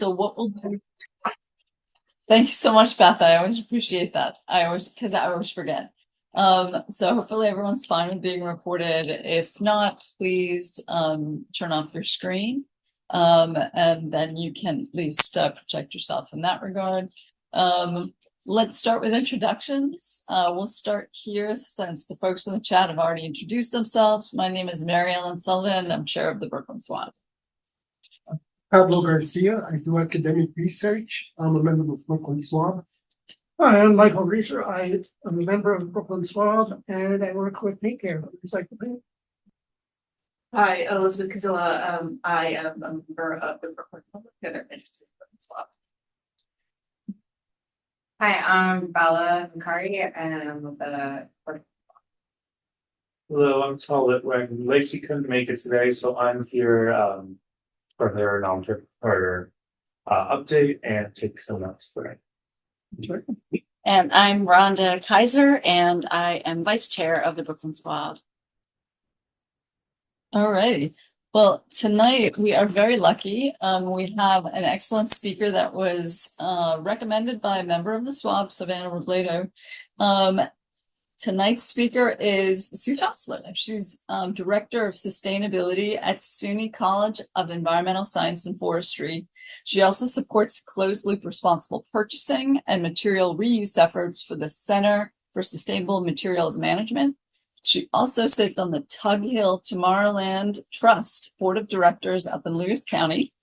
So what we'll do, thank you so much, Beth. I always appreciate that. Because I always forget. So hopefully everyone's fine with being recorded. If not, please turn off your screen. And then you can at least protect yourself in that regard. Let's start with introductions. We'll start here since the folks in the chat have already introduced themselves. My name is Mary Ellen Sullivan. I'm chair of the Brooklyn SWAB. Pablo Garcia. I do academic research. I'm a member of Brooklyn SWAB. Hi, I'm Michael Reeser. I am a member of Brooklyn SWAB and I work with Paint Care. Hi, Elizabeth Kazilla. I am a member of the Brooklyn Public and I'm interested in Brooklyn SWAB. Hi, I'm Bella Makari and I'm with the Hello, I'm Talbot. When Lacey couldn't make it today, so I'm here for their update and take some notes for it. And I'm Rhonda Kaiser, and I am vice chair of the Brooklyn SWAB. All righty. Well, tonight we are very lucky. We have an excellent speaker that was recommended by a member of the SWAB, Savannah Robledo. Tonight's speaker is Sue Fassler. She's Director of Sustainability at SUNY College of Environmental Science and Forestry. She also supports closed-loop responsible purchasing and material reuse efforts for the Center for Sustainable Materials Management. She also sits on the Tug Hill Tomorrowland Trust Board of Directors up in Lewis County,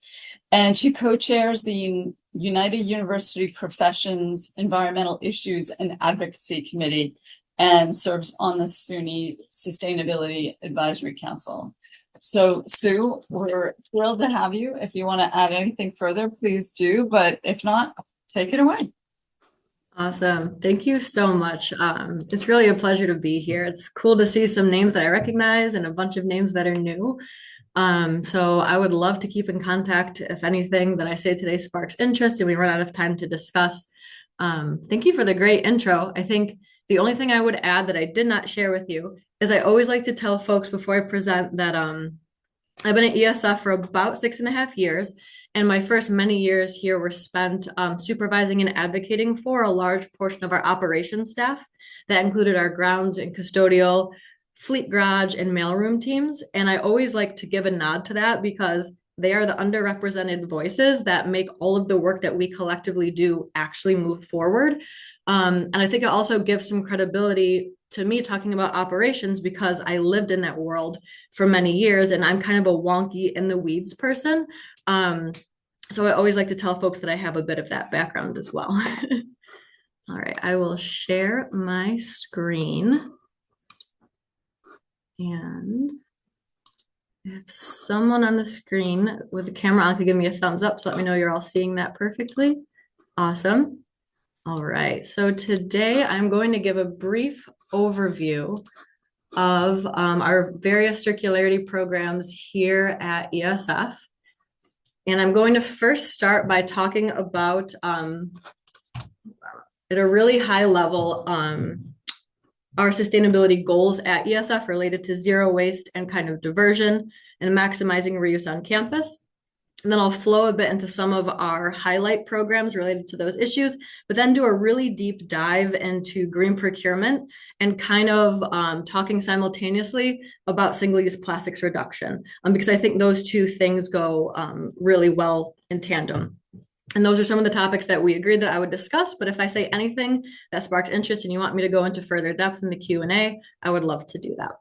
and she co-chairs the United University Professions Environmental Issues and Advocacy Committee and serves on the SUNY Sustainability Advisory Council. So, Sue, we're thrilled to have you. If you want to add anything further, please do. But if not, take it away. Awesome. Thank you so much. It's really a pleasure to be here. It's cool to see some names that I recognize and a bunch of names that are new. So I would love to keep in contact if anything that I say today sparks interest and we run out of time to discuss. Thank you for the great intro. I think the only thing I would add that I did not share with you is I always like to tell folks before I present that I've been at ESF for about 6.5 years, and my first many years here were spent supervising and advocating for a large portion of our operations staff. That included our grounds and custodial, fleet garage, and mailroom teams. And I always like to give a nod to that because they are the underrepresented voices that make all of the work that we collectively do actually move forward. And I think it also gives some credibility to me talking about operations because I lived in that world for many years and I'm kind of a wonky in the weeds person. So I always like to tell folks that I have a bit of that background as well. All right, I will share my screen. And if someone on the screen with the camera on could give me a thumbs up to let me know you're all seeing that perfectly. Awesome. All right, so today I'm going to give a brief overview of our various circularity programs here at ESF. And I'm going to first start by talking about, at a really high level, our sustainability goals at ESF related to zero waste and kind of diversion and maximizing reuse on campus. And then I'll flow a bit into some of our highlight programs related to those issues, but then do a really deep dive into green procurement and kind of talking simultaneously about single-use plastics reduction, because I think those two things go really well in tandem. And those are some of the topics that we agreed that I would discuss, but if I say anything that sparks interest and you want me to go into further depth in the Q&A, I would love to do that.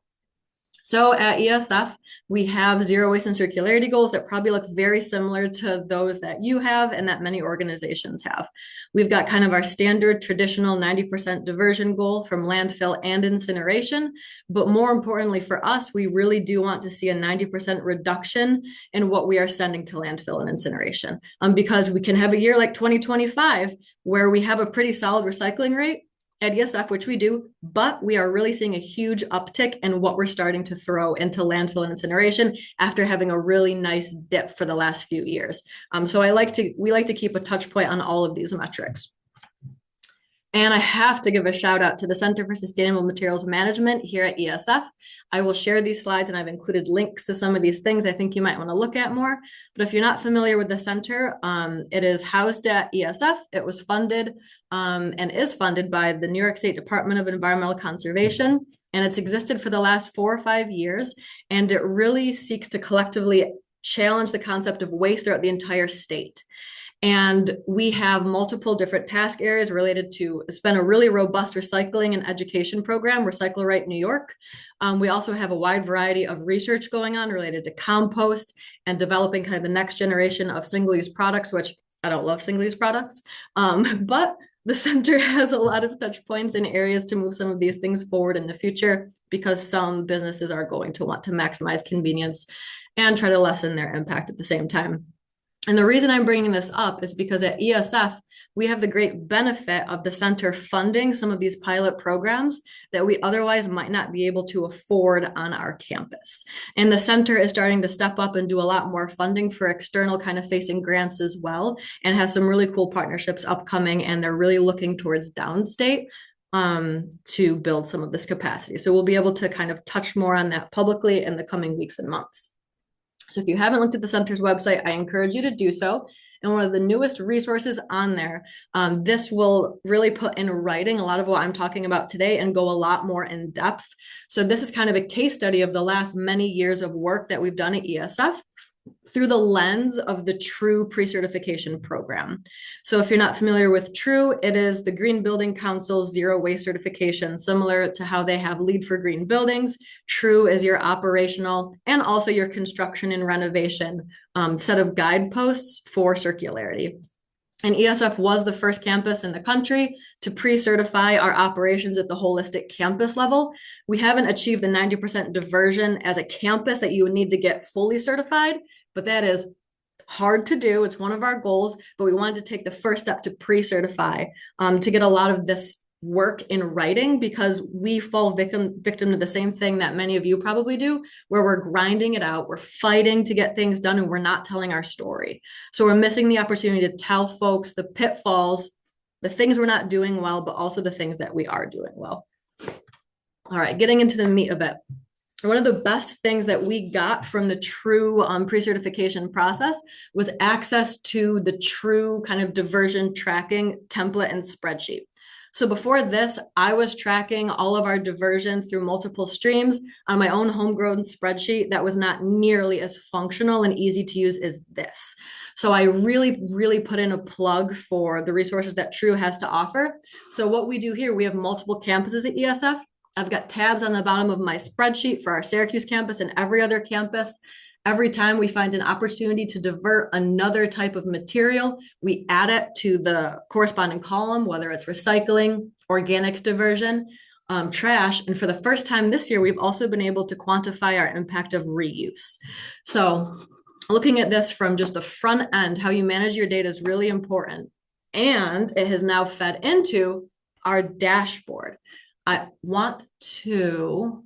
So at ESF, we have zero waste and circularity goals that probably look very similar to those that you have and that many organizations have. We've got kind of our standard traditional 90% diversion goal from landfill and incineration. But more importantly for us, we really do want to see a 90% reduction in what we are sending to landfill and incineration. Because we can have a year like 2025 where we have a pretty solid recycling rate at ESF, which we do, but we are really seeing a huge uptick in what we're starting to throw into landfill and incineration after having a really nice dip for the last few years. So we like to keep a touch point on all of these metrics. And I have to give a shout out to the Center for Sustainable Materials Management here at ESF. I will share these slides and I've included links to some of these things I think you might want to look at more. But if you're not familiar with the center, it is housed at ESF. It was funded and is funded by the New York State Department of Environmental Conservation. And it's existed for the last 4 or 5 years. And it really seeks to collectively challenge the concept of waste throughout the entire state. And we have multiple different task areas related to, it's been a really robust recycling and education program, Recycle Right New York. We also have a wide variety of research going on related to compost and developing kind of the next generation of single-use products, which I don't love single-use products, but the center has a lot of touch points and areas to move some of these things forward in the future because some businesses are going to want to maximize convenience and try to lessen their impact at the same time. And the reason I'm bringing this up is because at ESF, we have the great benefit of the center funding some of these pilot programs that we otherwise might not be able to afford on our campus. And the center is starting to step up and do a lot more funding for external kind of facing grants as well, and has some really cool partnerships upcoming. And they're really looking towards downstate to build some of this capacity. So we'll be able to kind of touch more on that publicly in the coming weeks and months. So if you haven't looked at the center's website, I encourage you to do so. And one of the newest resources on there, this will really put in writing a lot of what I'm talking about today and go a lot more in depth. So this is kind of a case study of the last many years of work that we've done at ESF through the lens of the TRUE pre-certification program. So if you're not familiar with TRUE, it is the Green Building Council Zero Waste certification, similar to how they have LEED for green buildings. TRUE is your operational and also your construction and renovation set of guideposts for circularity. And ESF was the first campus in the country to pre-certify our operations at the holistic campus level. We haven't achieved the 90% diversion as a campus that you would need to get fully certified, but that is hard to do. It's one of our goals, but we wanted to take the first step to pre-certify to get a lot of this work in writing, because we fall victim to the same thing that many of you probably do, where we're grinding it out, we're fighting to get things done, and we're not telling our story. So we're missing the opportunity to tell folks the pitfalls, the things we're not doing well, but also the things that we are doing well. All right, getting into the meat of it. One of the best things that we got from the TRUE pre-certification process was access to the TRUE kind of diversion tracking template and spreadsheet. So before this, I was tracking all of our diversion through multiple streams on my own homegrown spreadsheet that was not nearly as functional and easy to use as this. So I really put in a plug for the resources that TRUE has to offer. So what we do here, we have multiple campuses at ESF. I've got tabs on the bottom of my spreadsheet for our Syracuse campus and every other campus. Every time we find an opportunity to divert another type of material, we add it to the corresponding column, whether it's recycling, organics diversion, trash. And for the first time this year, we've also been able to quantify our impact of reuse. So looking at this from just the front end, how you manage your data is really important. And it has now fed into our dashboard. I want to...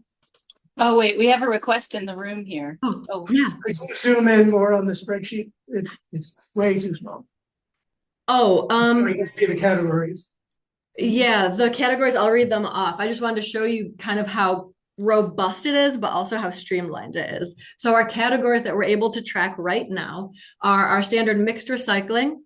Oh, wait, we have a request in the room here. Oh, yeah. Could you zoom in more on the spreadsheet? It's way too small. Oh, So you can see the categories. yeah, the categories, I'll read them off. I just wanted to show you kind of how robust it is, but also how streamlined it is. So our categories that we're able to track right now are our standard mixed recycling,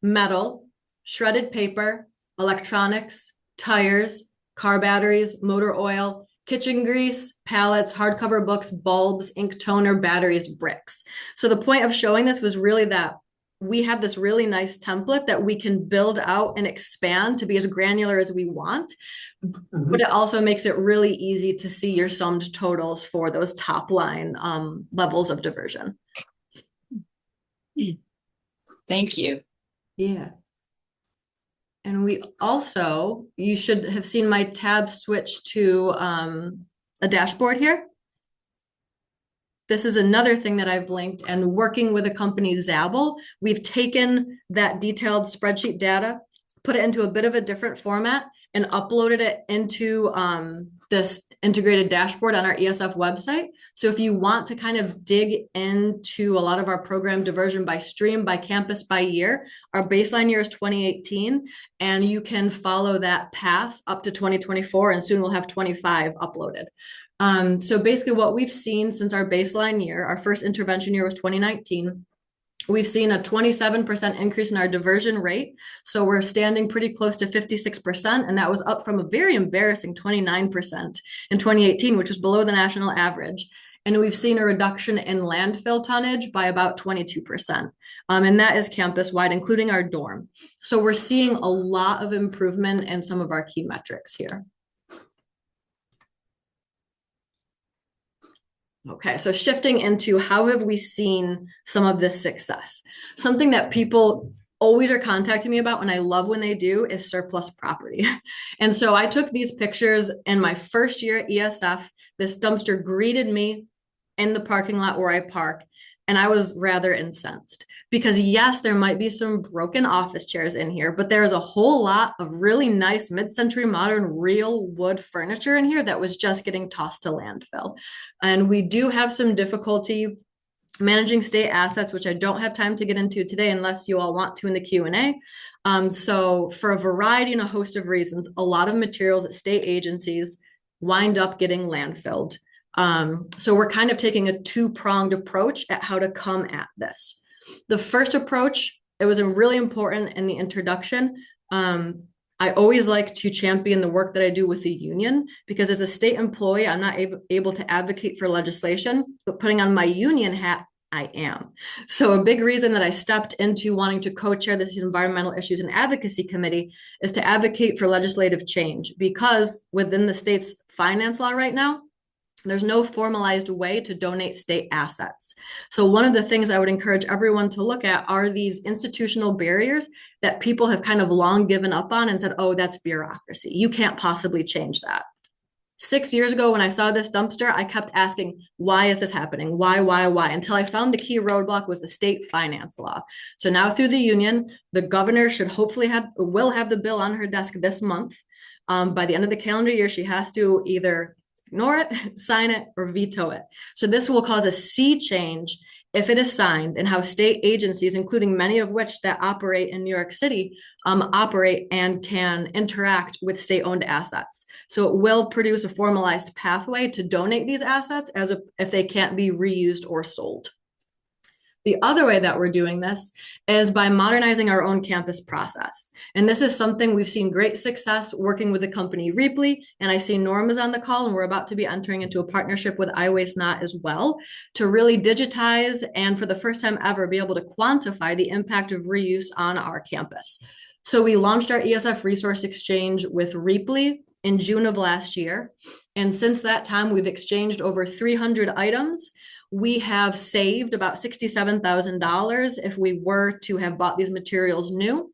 metal, shredded paper, electronics, tires, car batteries, motor oil, kitchen grease, pallets, hardcover books, bulbs, ink toner, batteries, bricks. So the point of showing this was really that we have this really nice template that we can build out and expand to be as granular as we want, but it also makes it really easy to see your summed totals for those top line levels of diversion. Thank you. Yeah. And we also, you should have seen my tab switch to a dashboard here. This is another thing that I've linked, and working with a company, Zabel, we've taken that detailed spreadsheet data, put it into a bit of a different format, and uploaded it into this integrated dashboard on our ESF website. So if you want to kind of dig into a lot of our program diversion by stream, by campus, by year, our baseline year is 2018, and you can follow that path up to 2024, and soon we'll have 25 uploaded. So basically what we've seen since our baseline year, our first intervention year was 2019, we've seen a 27% increase in our diversion rate. So we're standing pretty close to 56%. And that was up from a very embarrassing 29% in 2018, which was below the national average. And we've seen a reduction in landfill tonnage by about 22%. And that is campus-wide, including our dorm. So we're seeing a lot of improvement in some of our key metrics here. Okay, so shifting into how have we seen some of this success? Something that people always are contacting me about, and I love when they do, is surplus property. And so I took these pictures in my first year at ESF. This dumpster greeted me in the parking lot where I park, and I was rather incensed because yes, there might be some broken office chairs in here, but there's a whole lot of really nice mid-century modern real wood furniture in here that was just getting tossed to landfill. And we do have some difficulty managing state assets, which I don't have time to get into today unless you all want to in the Q&A. So for a variety and a host of reasons, a lot of materials at state agencies wind up getting landfilled. So we're kind of taking a two-pronged approach at how to come at this. The first approach, it was really important in the introduction. I always like to champion the work that I do with the union because as a state employee, I'm not able to advocate for legislation, but putting on my union hat, I am. So a big reason that I stepped into wanting to co-chair this environmental issues and advocacy committee is to advocate for legislative change because within the state's finance law right now, there's no formalized way to donate state assets. So one of the things I would encourage everyone to look at are these institutional barriers that people have kind of long given up on and said, oh, that's bureaucracy. You can't possibly change that. 6 years ago, when I saw this dumpster, I kept asking, why is this happening? Why? Until I found the key roadblock was the state finance law. So now through the union, the governor will have the bill on her desk this month. By the end of the calendar year, she has to either ignore it, sign it, or veto it. So this will cause a sea change if it is signed and how state agencies, including many of which that operate in New York City, operate and can interact with state-owned assets. So it will produce a formalized pathway to donate these assets if they can't be reused or sold. The other way that we're doing this is by modernizing our own campus process. And this is something we've seen great success working with the company Reaply. And I see Norm is on the call, and we're about to be entering into a partnership with iWasteNot as well to really digitize and for the first time ever be able to quantify the impact of reuse on our campus. So we launched our ESF Resource Exchange with Reaply in June of last year. And since that time, we've exchanged over 300 items. We have saved about $67,000 if we were to have bought these materials new.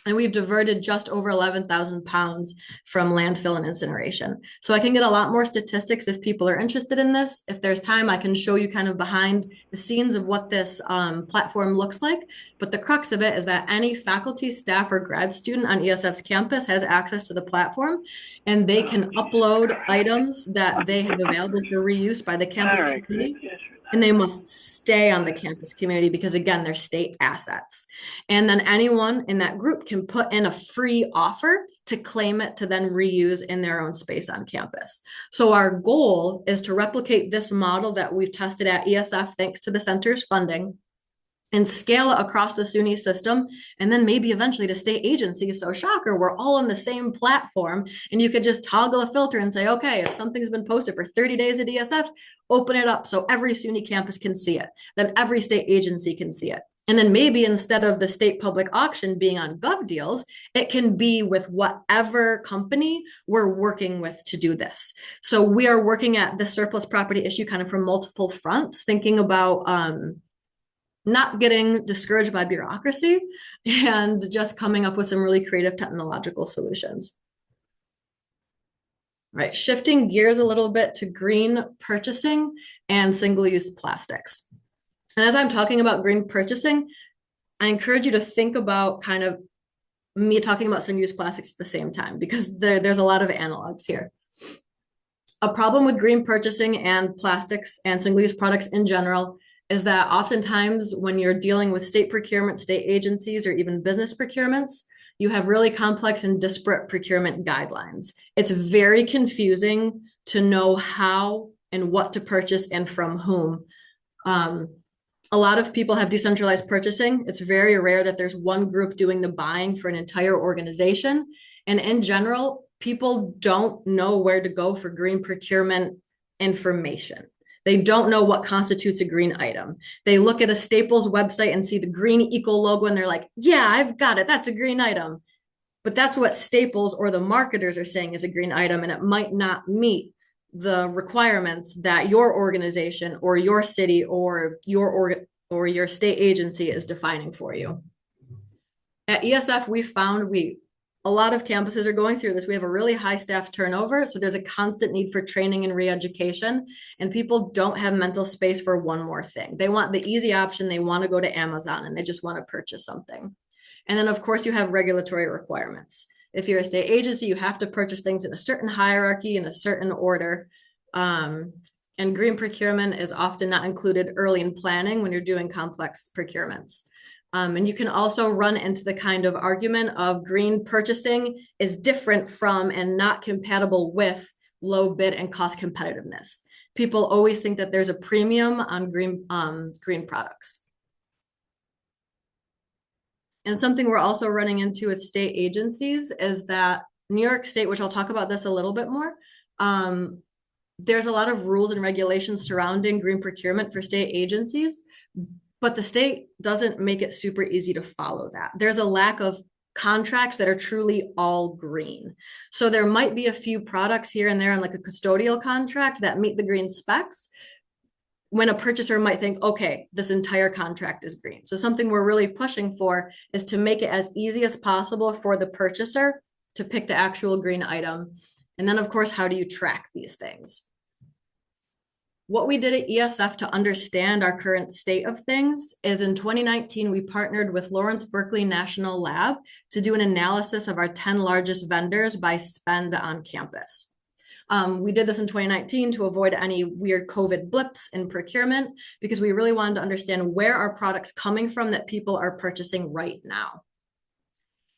And we've diverted just over 11,000 pounds from landfill and incineration. So I can get a lot more statistics if people are interested in this. If there's time, I can show you kind of behind the scenes of what this platform looks like. But the crux of it is that any faculty, staff, or grad student on ESF's campus has access to the platform, and they can upload items that they have available for reuse by the campus community. And they must stay on the campus community because, again, they're state assets. And then anyone in that group can put in a free offer to claim it to then reuse in their own space on campus. So our goal is to replicate this model that we've tested at ESF thanks to the center's funding and scale it across the SUNY system, and then maybe eventually to state agencies. So shocker, we're all on the same platform, and you could just toggle a filter and say, okay, if something's been posted for 30 days at ESF, open it up so every SUNY campus can see it. Then every state agency can see it. And then maybe instead of the state public auction being on Gov Deals, it can be with whatever company we're working with to do this. So we are working at the surplus property issue kind of from multiple fronts, thinking about not getting discouraged by bureaucracy and just coming up with some really creative technological solutions. Right, shifting gears a little bit to green purchasing and single-use plastics. And as I'm talking about green purchasing, I encourage you to think about kind of me talking about single-use plastics at the same time because there's a lot of analogs here. A problem with green purchasing and plastics and single-use products in general is that oftentimes when you're dealing with state procurement, state agencies, or even business procurements, you have really complex and disparate procurement guidelines. It's very confusing to know how and what to purchase and from whom. A lot of people have decentralized purchasing. It's very rare that there's one group doing the buying for an entire organization. And in general, people don't know where to go for green procurement information. They don't know what constitutes a green item. They look at a Staples website and see the green eco logo and they're like, yeah, I've got it. That's a green item. But that's what Staples or the marketers are saying is a green item, and it might not meet the requirements that your organization or your city or your state agency is defining for you. At ESF, we found a lot of campuses are going through this. We have a really high staff turnover, so there's a constant need for training and re-education, and people don't have mental space for one more thing. They want the easy option. They want to go to Amazon and they just want to purchase something. And then of course you have regulatory requirements. If you're a state agency, you have to purchase things in a certain hierarchy, in a certain order. And green procurement is often not included early in planning when you're doing complex procurements. And you can also run into the kind of argument of green purchasing is different from and not compatible with low bid and cost competitiveness. People always think that there's a premium on green products. And something we're also running into with state agencies is that New York State, which I'll talk about this a little bit more, there's a lot of rules and regulations surrounding green procurement for state agencies, but the state doesn't make it super easy to follow that. There's a lack of contracts that are truly all green. So there might be a few products here and there on like a custodial contract that meet the green specs, when a purchaser might think, okay, this entire contract is green. So something we're really pushing for is to make it as easy as possible for the purchaser to pick the actual green item. And then of course, how do you track these things? What we did at ESF to understand our current state of things is in 2019, we partnered with Lawrence Berkeley National Lab to do an analysis of our 10 largest vendors by spend on campus. We did this in 2019 to avoid any weird COVID blips in procurement, because we really wanted to understand where are products coming from that people are purchasing right now.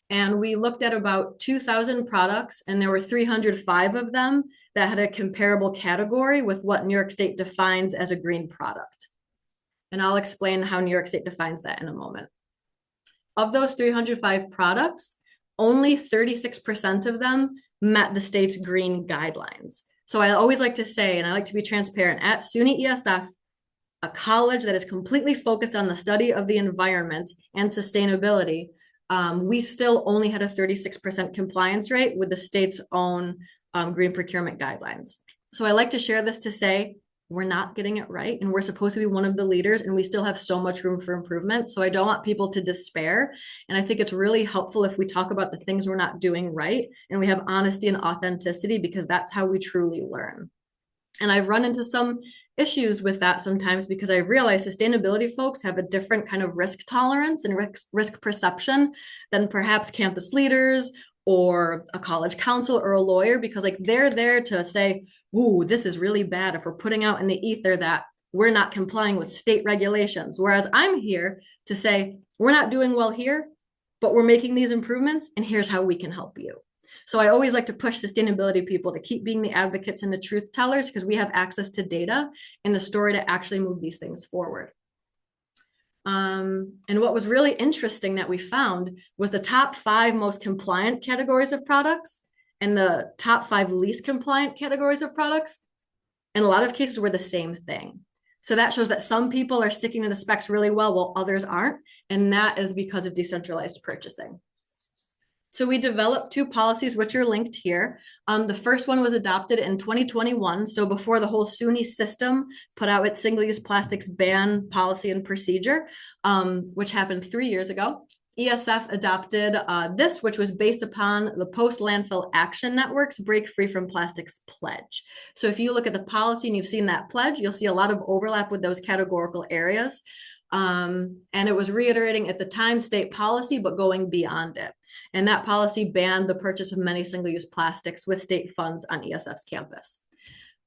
And we looked at about 2,000 products, and there were 305 of them that had a comparable category with what New York State defines as a green product. And I'll explain how New York State defines that in a moment. Of those 305 products, only 36% of them met the state's green guidelines. So I always like to say, and I like to be transparent, at SUNY ESF, a college that is completely focused on the study of the environment and sustainability, we still only had a 36% compliance rate with the state's own green procurement guidelines. So I like to share this to say, we're not getting it right, and we're supposed to be one of the leaders, and we still have so much room for improvement. So I don't want people to despair. And I think it's really helpful if we talk about the things we're not doing right, and we have honesty and authenticity, because that's how we truly learn. And I've run into some issues with that sometimes, because I realize sustainability folks have a different kind of risk tolerance and risk perception than perhaps campus leaders or a college counsel or a lawyer, because like they're there to say, ooh, this is really bad if we're putting out in the ether that we're not complying with state regulations. Whereas I'm here to say, we're not doing well here, but we're making these improvements, and here's how we can help you. So I always like to push sustainability people to keep being the advocates and the truth tellers, because we have access to data and the story to actually move these things forward. And what was really interesting that we found was the top 5 most compliant categories of products and the top 5 least compliant categories of products, in a lot of cases, were the same thing. So that shows that some people are sticking to the specs really well while others aren't. And that is because of decentralized purchasing. So we developed 2 policies, which are linked here. The first one was adopted in 2021. So before the whole SUNY system put out its single-use plastics ban policy and procedure, which happened 3 years ago. ESF adopted this, which was based upon the Post-Landfill Action Network's Break Free from Plastics pledge. So if you look at the policy and you've seen that pledge, you'll see a lot of overlap with those categorical areas. And it was reiterating at the time state policy, but going beyond it. And that policy banned the purchase of many single-use plastics with state funds on ESF's campus.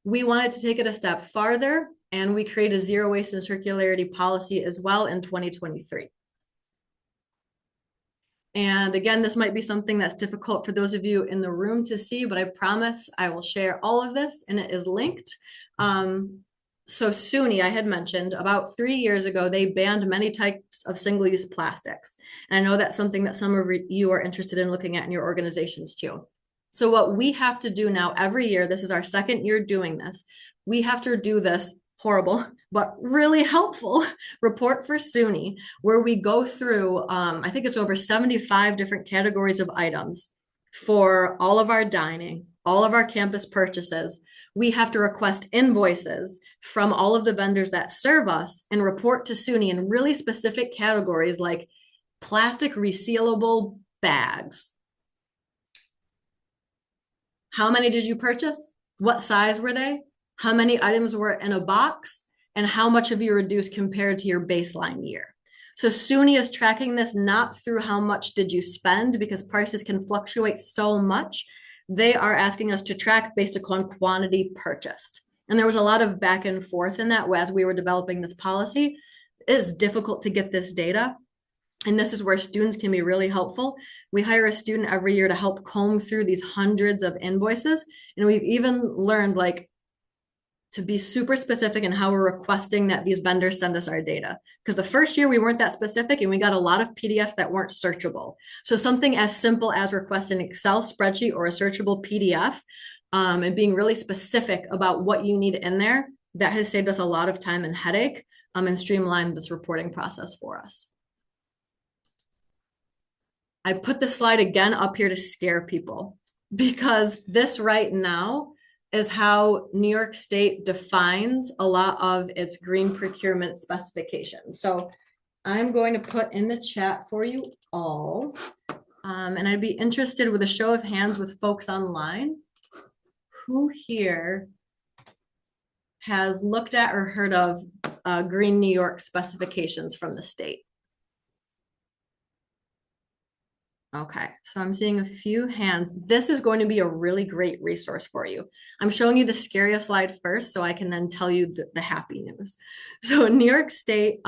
We wanted to take it a step farther, and we created a zero waste and circularity policy as well in 2023. And again, this might be something that's difficult for those of you in the room to see, but I promise I will share all of this, and it is linked. So SUNY, I had mentioned, about 3 years ago, they banned many types of single-use plastics. And I know that's something that some of you are interested in looking at in your organizations too. So what we have to do now every year, this is our second year doing this, we have to do this horrible, but really helpful report for SUNY where we go through, I think it's over 75 different categories of items for all of our dining, all of our campus purchases. We have to request invoices from all of the vendors that serve us and report to SUNY in really specific categories like plastic resealable bags. How many did you purchase? What size were they? How many items were in a box? And how much have you reduced compared to your baseline year? So SUNY is tracking this not through how much did you spend, because prices can fluctuate so much. They are asking us to track based upon quantity purchased. And there was a lot of back and forth in that as we were developing this policy. It is difficult to get this data. And this is where students can be really helpful. We hire a student every year to help comb through these hundreds of invoices. And we've even learned to be super specific in how we're requesting that these vendors send us our data. Because the first year we weren't that specific and we got a lot of PDFs that weren't searchable. So something as simple as requesting an Excel spreadsheet or a searchable PDF and being really specific about what you need in there, that has saved us a lot of time and headache and streamlined this reporting process for us. I put the slide again up here to scare people because this right now is how New York State defines a lot of its green procurement specifications. So I'm going to put in the chat for you all. And I'd be interested with a show of hands with folks online. Who here has looked at or heard of Green New York specifications from the state? Okay, so I'm seeing a few hands. This is going to be a really great resource for you. I'm showing you the scariest slide first so I can then tell you the happy news. So New York State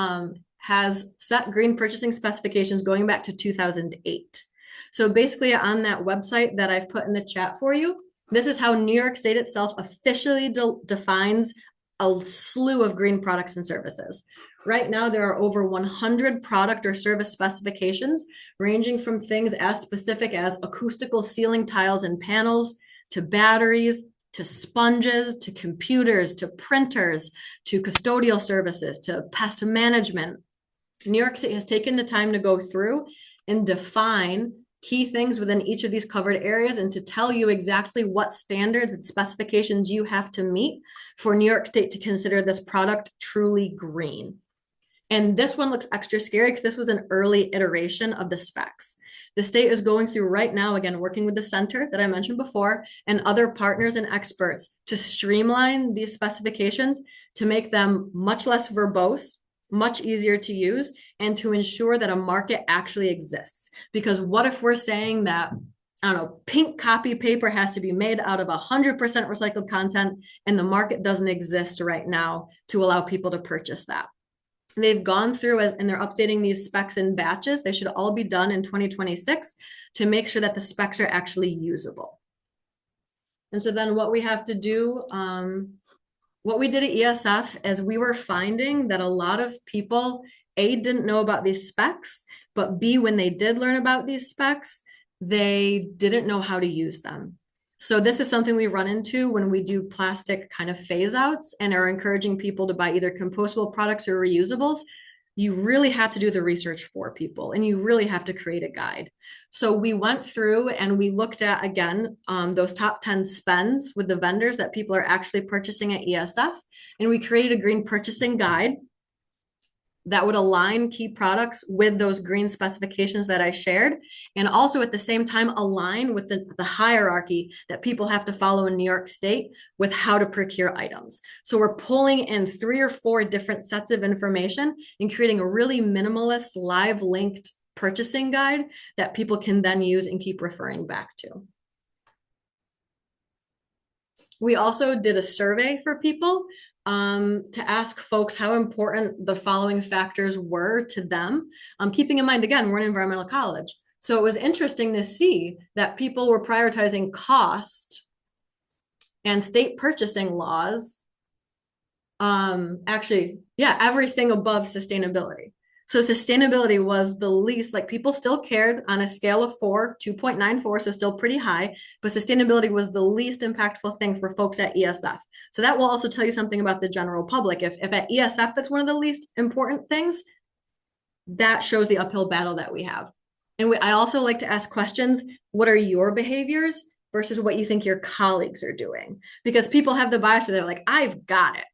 has set green purchasing specifications going back to 2008. So basically on that website that I've put in the chat for you, this is how New York State itself officially defines a slew of green products and services. Right now, there are over 100 product or service specifications, ranging from things as specific as acoustical ceiling tiles and panels, to batteries, to sponges, to computers, to printers, to custodial services, to pest management. New York State has taken the time to go through and define key things within each of these covered areas and to tell you exactly what standards and specifications you have to meet for New York State to consider this product truly green. And this one looks extra scary because this was an early iteration of the specs. The state is going through right now, again, working with the center that I mentioned before and other partners and experts to streamline these specifications to make them much less verbose, much easier to use, and to ensure that a market actually exists. Because what if we're saying that, I don't know, pink copy paper has to be made out of 100% recycled content and the market doesn't exist right now to allow people to purchase that? They've gone through and they're updating these specs in batches. They should all be done in 2026 to make sure that the specs are actually usable. And so then what we have to do, what we did at ESF is we were finding that a lot of people, A, didn't know about these specs, but B, when they did learn about these specs, they didn't know how to use them. So this is something we run into when we do plastic kind of phase outs and are encouraging people to buy either compostable products or reusables. You really have to do the research for people and you really have to create a guide. So we went through and we looked at, again, those top 10 spends with the vendors that people are actually purchasing at ESF. And we created a green purchasing guide that would align key products with those green specifications that I shared, and also at the same time align with the hierarchy that people have to follow in New York State with how to procure items. So we're pulling in 3 or 4 different sets of information and creating a really minimalist live linked purchasing guide that people can then use and keep referring back to. We also did a survey for people to ask folks how important the following factors were to them. Keeping in mind, again, we're an environmental college. So it was interesting to see that people were prioritizing cost and state purchasing laws. Actually, yeah, everything above sustainability. So sustainability was the least, like people still cared on a scale of 4, 2.94, so still pretty high, but sustainability was the least impactful thing for folks at ESF. So that will also tell you something about the general public. If at ESF that's one of the least important things, that shows the uphill battle that we have. And I also like to ask questions. What are your behaviors versus what you think your colleagues are doing? Because people have the bias where they're like, I've got it.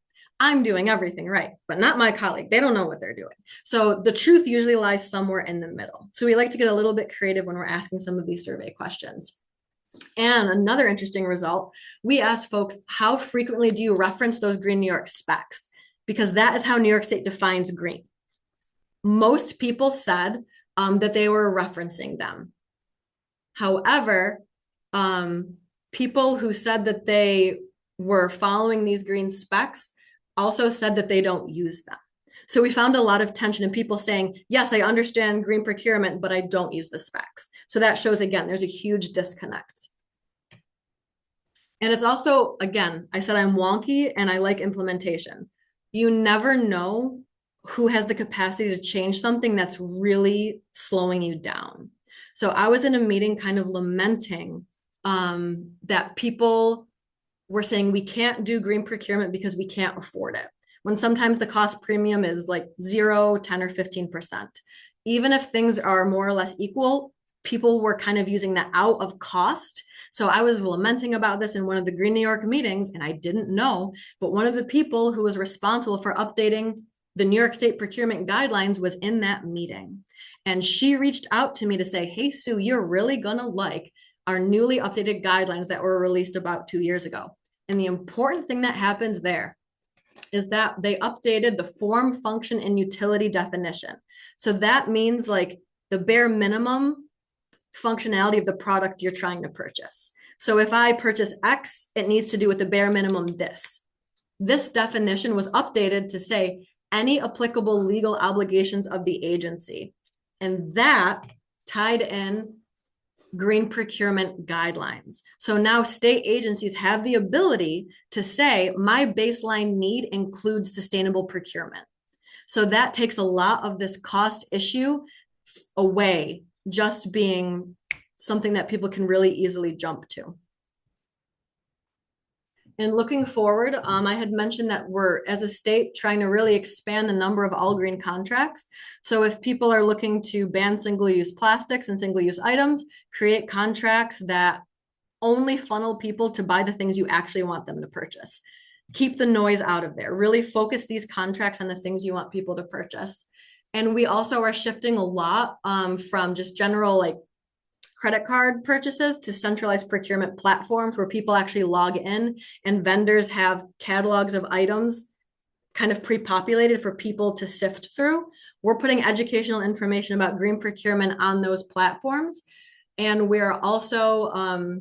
I'm doing everything right, but not my colleague. They don't know what they're doing. So the truth usually lies somewhere in the middle. So we like to get a little bit creative when we're asking some of these survey questions. And another interesting result, we asked folks, how frequently do you reference those green New York specs? Because that is how New York State defines green. Most people said that they were referencing them. However, people who said that they were following these green specs also said that they don't use them. So we found a lot of tension in people saying, yes, I understand green procurement, but I don't use the specs. So that shows, again, there's a huge disconnect. And it's also, again, I said I'm wonky and I like implementation. You never know who has the capacity to change something that's really slowing you down. So I was in a meeting kind of lamenting that people were saying we can't do green procurement because we can't afford it. When sometimes the cost premium is like 0, 10, or 15%. Even if things are more or less equal, people were kind of using that out of cost. So I was lamenting about this in one of the Green New York meetings, and I didn't know, but one of the people who was responsible for updating the New York State procurement guidelines was in that meeting. And she reached out to me to say, hey, Sue, you're really gonna like our newly updated guidelines that were released about 2 years ago. And the important thing that happened there is that they updated the form, function, and utility definition. So that means like the bare minimum functionality of the product you're trying to purchase. So if I purchase X, it needs to do with the bare minimum this. This definition was updated to say any applicable legal obligations of the agency. And that tied in green procurement guidelines. So now state agencies have the ability to say, my baseline need includes sustainable procurement. So that takes a lot of this cost issue away, just being something that people can really easily jump to. And looking forward, I had mentioned that we're, as a state, trying to really expand the number of all green contracts. So if people are looking to ban single-use plastics and single-use items, create contracts that only funnel people to buy the things you actually want them to purchase. Keep the noise out of there. Really focus these contracts on the things you want people to purchase. And we also are shifting a lot from just general like credit card purchases to centralized procurement platforms where people actually log in and vendors have catalogs of items kind of pre-populated for people to sift through. We're putting educational information about green procurement on those platforms. And we're also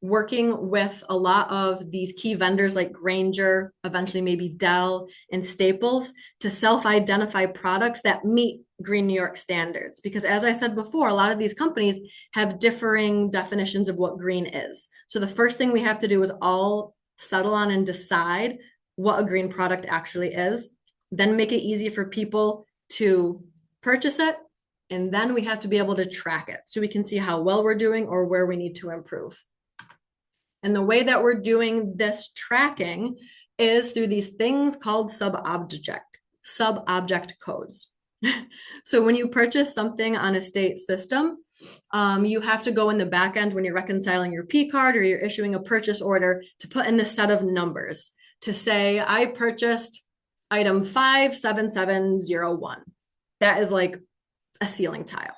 working with a lot of these key vendors like Grainger, eventually maybe Dell and Staples to self-identify products that meet Green New York standards. Because as I said before, a lot of these companies have differing definitions of what green is. So the first thing we have to do is all settle on and decide what a green product actually is, then make it easy for people to purchase it. And then we have to be able to track it so we can see how well we're doing or where we need to improve. And the way that we're doing this tracking is through these things called sub-object codes. So when you purchase something on a state system, you have to go in the back end when you're reconciling your P card or you're issuing a purchase order to put in the set of numbers to say, I purchased item 57701. That is like a ceiling tile.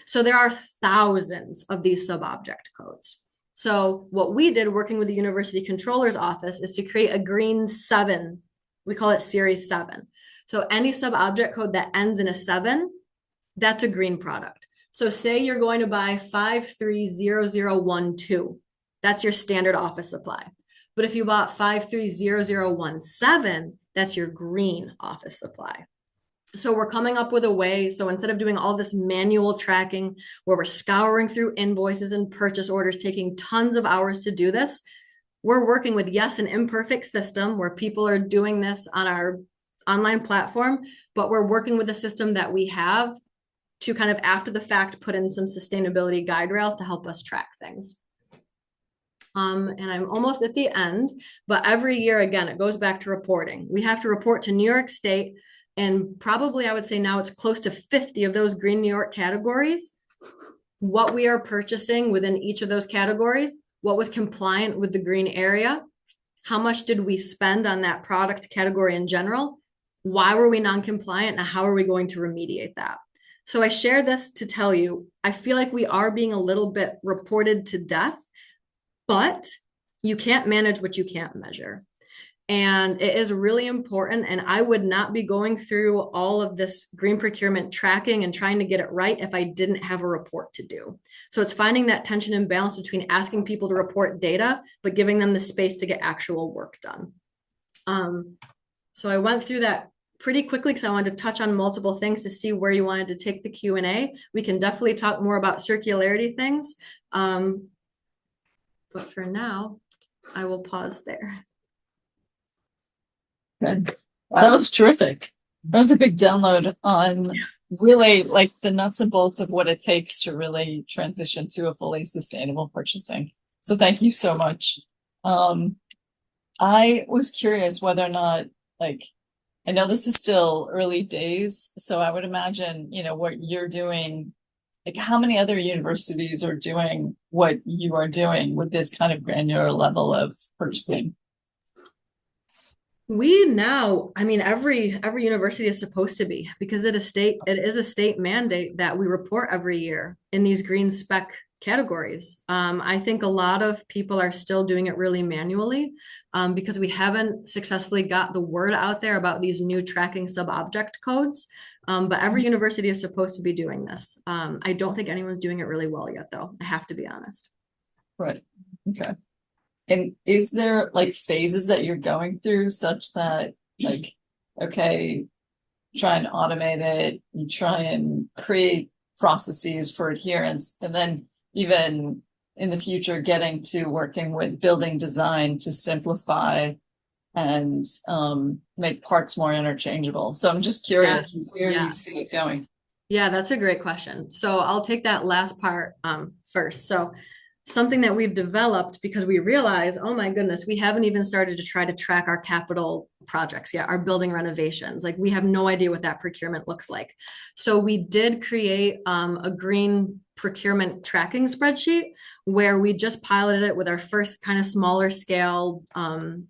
So there are thousands of these sub-object codes. So what we did working with the University Controller's Office is to create a green 7. We call it Series 7. So any sub-object code that ends in a 7, that's a green product. So say you're going to buy 530012. That's your standard office supply. But if you bought 530017, that's your green office supply. So we're coming up with a way. So instead of doing all this manual tracking where we're scouring through invoices and purchase orders, taking tons of hours to do this, we're working with, yes, an imperfect system where people are doing this on our online platform, but we're working with a system that we have to kind of after the fact put in some sustainability guide rails to help us track things. And I'm almost at the end, but every year, again, it goes back to reporting. We have to report to New York State, and probably I would say now it's close to 50 of those green New York categories, what we are purchasing within each of those categories, what was compliant with the green area, how much did we spend on that product category in general, why were we non-compliant, and how are we going to remediate that? So I share this to tell you, I feel like we are being a little bit reported to death, but you can't manage what you can't measure. And it is really important. And I would not be going through all of this green procurement tracking and trying to get it right if I didn't have a report to do. So it's finding that tension and balance between asking people to report data, but giving them the space to get actual work done. So I went through that pretty quickly because I wanted to touch on multiple things to see where you wanted to take the Q&A. We can definitely talk more about circularity things. But for now, I will pause there. Good. That was terrific. That was a big download on really like the nuts and bolts of what it takes to really transition to a fully sustainable purchasing. So thank you so much. I was curious whether or not, like, I know this is still early days, so I would imagine, you know, what you're doing, like how many other universities are doing what you are doing with this kind of granular level of purchasing? We now, I mean, every university is supposed to be, because it is a state mandate that we report every year in these green spec categories. I think a lot of people are still doing it really manually because we haven't successfully got the word out there about these new tracking sub-object codes. But every university is supposed to be doing this. I don't think anyone's doing it really well yet, though. I have to be honest. Right. Okay. And is there like phases that you're going through such that like, okay, try and automate it, you try and create processes for adherence, and then even in the future, getting to working with building design to simplify and make parts more interchangeable. So I'm just curious where you see it going. Yeah, that's a great question. So I'll take that last part first. So something that we've developed because we realize, oh my goodness, we haven't even started to try to track our capital projects yet, our building renovations. Like we have no idea what that procurement looks like. So we did create a green procurement tracking spreadsheet where we just piloted it with our first kind of smaller scale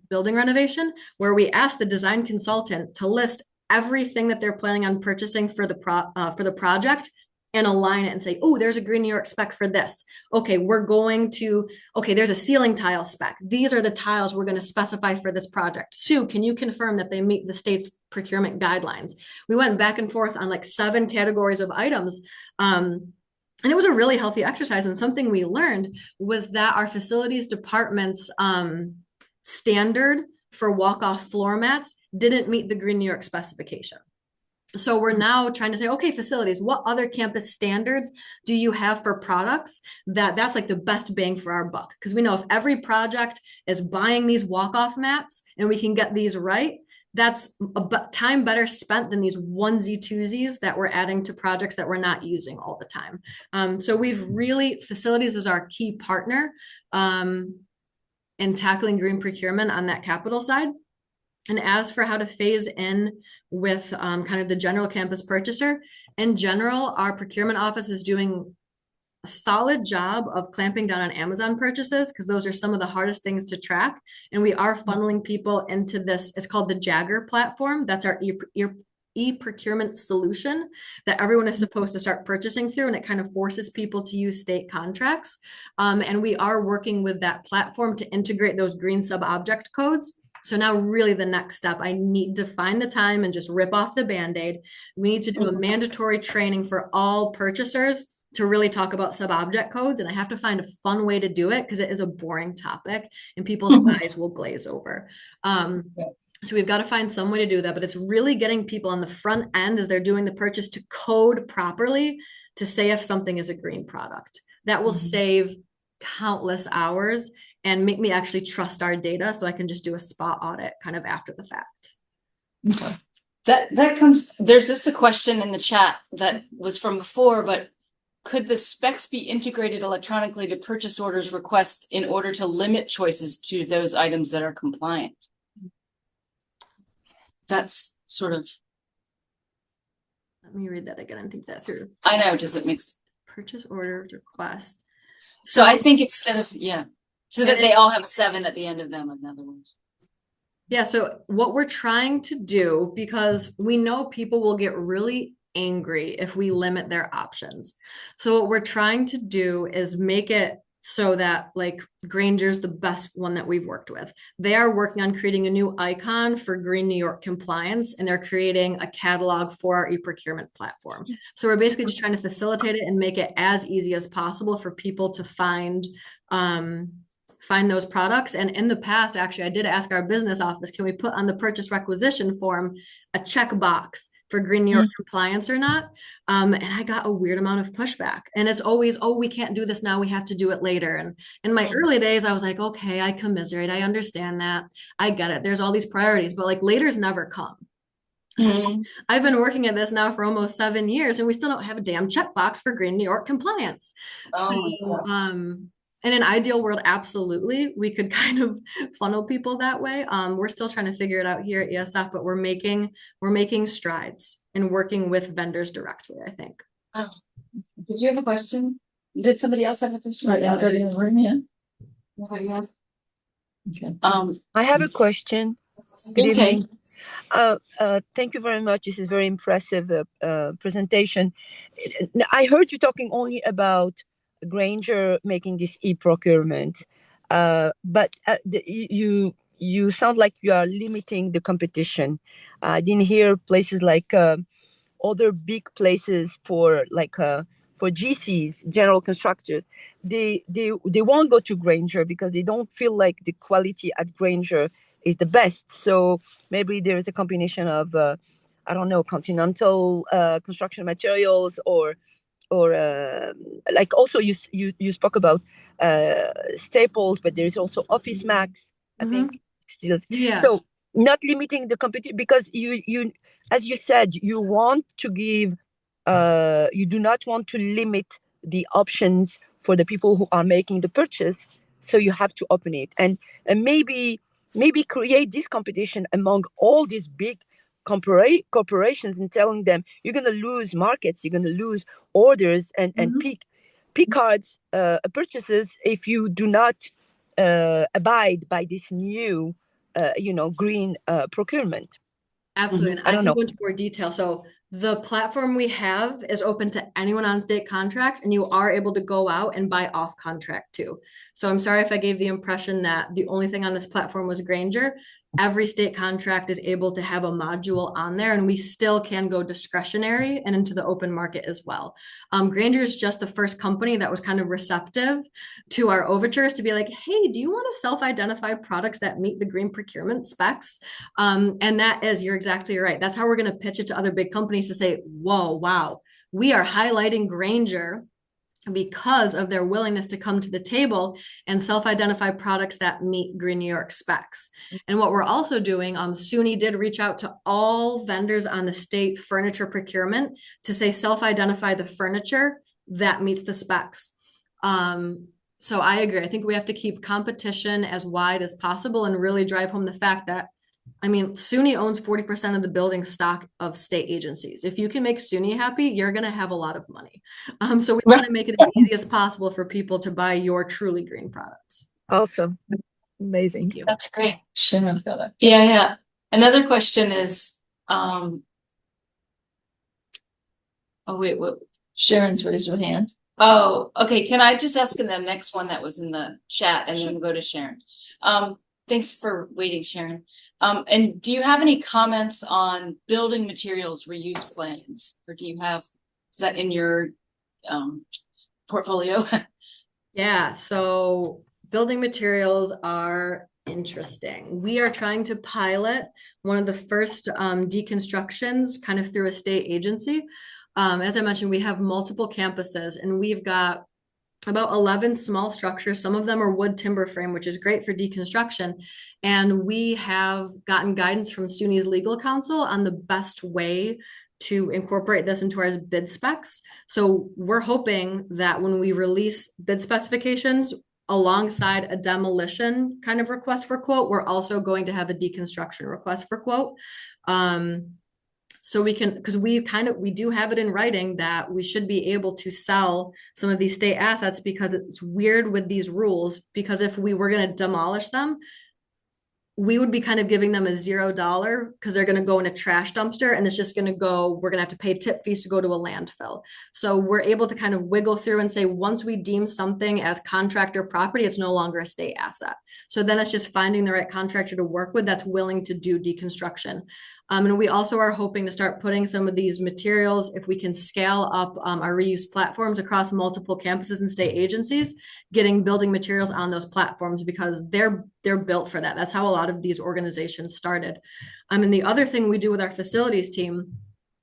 building renovation, where we asked the design consultant to list everything that they're planning on purchasing for the project and align it and say, oh, there's a green New York spec for this. Okay, there's a ceiling tile spec. These are the tiles we're going to specify for this project. Sue, can you confirm that they meet the state's procurement guidelines? We went back and forth on like 7 categories of items. And it was a really healthy exercise. And something we learned was that our facilities department's standard for walk-off floor mats didn't meet the green New York specification. So we're now trying to say, okay, facilities, what other campus standards do you have for products that's like the best bang for our buck? Because we know if every project is buying these walk-off mats and we can get these right, that's a time better spent than these onesie twosies that we're adding to projects that we're not using all the time. So facilities is our key partner in tackling green procurement on that capital side. And as for how to phase in with kind of the general campus purchaser, in general, our procurement office is doing a solid job of clamping down on Amazon purchases because those are some of the hardest things to track. And we are funneling people into this. It's called the Jagger platform. That's our e-procurement solution that everyone is supposed to start purchasing through, and it kind of forces people to use state contracts. And we are working with that platform to integrate those green sub-object codes So now really the next step, I need to find the time and just rip off the Band-Aid. We need to do a mandatory training for all purchasers to really talk about sub-object codes. And I have to find a fun way to do it because it is a boring topic and people's eyes will glaze over. So we've got to find some way to do that, but it's really getting people on the front end as they're doing the purchase to code properly to say if something is a green product. That will save countless hours and make me actually trust our data so I can just do a spot audit kind of after the fact. Okay. That comes, there's just a question in the chat that was from before, but could the specs be integrated electronically to purchase orders requests in order to limit choices to those items that are compliant? That's sort of. Let me read that again and think that through. I know, does it mix? Purchase order request. So I think instead of, so that they all have a 7 at the end of them, in other words. Yeah, so what we're trying to do, because we know people will get really angry if we limit their options. So what we're trying to do is make it so that like Grainger's the best one that we've worked with. They are working on creating a new icon for Green New York compliance, and they're creating a catalog for our e-procurement platform. So we're basically just trying to facilitate it and make it as easy as possible for people to find those products. And in the past, actually, I did ask our business office, can we put on the purchase requisition form a checkbox for Green New York compliance or not? And I got a weird amount of pushback. And it's always, oh, we can't do this now. We have to do it later. And in my early days, I was like, okay, I commiserate. I understand that. I get it. There's all these priorities, but like later's never come. So I've been working at this now for almost 7 years, and we still don't have a damn checkbox for Green New York compliance. In an ideal world, absolutely, we could kind of funnel people that way. We're still trying to figure it out here at ESF, but we're making strides in working with vendors directly, I think. Oh. Did you have a question? Did somebody else have a question? Right now, in the room, yeah. Okay. I have a question. Good evening. Thank you very much. This is very impressive presentation. I heard you talking only about Grainger making this e-procurement, but you sound like you are limiting the competition. I didn't hear places like other big places for GCs, general constructors. They won't go to Grainger because they don't feel like the quality at Grainger is the best. So maybe there is a combination of I don't know, Continental construction materials or like also you spoke about Staples, but there is also Office Max, I think. Yeah. So not limiting the competition, because you as you said, you want to give you do not want to limit the options for the people who are making the purchase, so you have to open it and maybe create this competition among all these big corporations and telling them you're going to lose markets, you're going to lose orders and pick cards purchases if you do not abide by this new green procurement. Absolutely. I don't know. Go into more detail. So the platform we have is open to anyone on state contract, and you are able to go out and buy off contract too. So I'm sorry if I gave the impression that the only thing on this platform was Grainger. Every state contract is able to have a module on there, and we still can go discretionary and into the open market as well. Grainger is just the first company that was kind of receptive to our overtures to be like, hey, do you want to self-identify products that meet the green procurement specs? And that is, you're exactly right. That's how we're going to pitch it to other big companies to say, whoa, wow, we are highlighting Grainger because of their willingness to come to the table and self-identify products that meet Green New York specs. And what we're also doing, SUNY did reach out to all vendors on the state furniture procurement to say self-identify the furniture that meets the specs. So I agree. I think we have to keep competition as wide as possible and really drive home the fact that, I mean, SUNY owns 40% of the building stock of state agencies. If you can make SUNY happy, you're going to have a lot of money. So we want to make it as easy as possible for people to buy your truly green products. Awesome. Amazing. Thank you. That's great. Sharon's got it. Yeah. Another question is, oh wait, what? Sharon's raised her hand. Oh, okay. Can I just ask in the next one that was in the chat and then we'll go to Sharon? Thanks for waiting, Sharon. And do you have any comments on building materials reuse plans? Or do you have, is that in your portfolio? Yeah, so building materials are interesting. We are trying to pilot one of the first deconstructions kind of through a state agency. As I mentioned, we have multiple campuses and we've got about 11 small structures. Some of them are wood timber frame, which is great for deconstruction. And we have gotten guidance from SUNY's legal counsel on the best way to incorporate this into our bid specs. So we're hoping that when we release bid specifications alongside a demolition kind of request for quote, we're also going to have a deconstruction request for quote. So we can, because we do have it in writing that we should be able to sell some of these state assets, because it's weird with these rules, because if we were going to demolish them, we would be kind of giving them a $0 because they're going to go in a trash dumpster and it's just going to go, we're going to have to pay tip fees to go to a landfill. So we're able to kind of wiggle through and say, once we deem something as contractor property, it's no longer a state asset. So then it's just finding the right contractor to work with that's willing to do deconstruction. And we also are hoping to start putting some of these materials, if we can scale up our reuse platforms across multiple campuses and state agencies, getting building materials on those platforms, because they're built for that. That's how a lot of these organizations started. And the other thing we do with our facilities team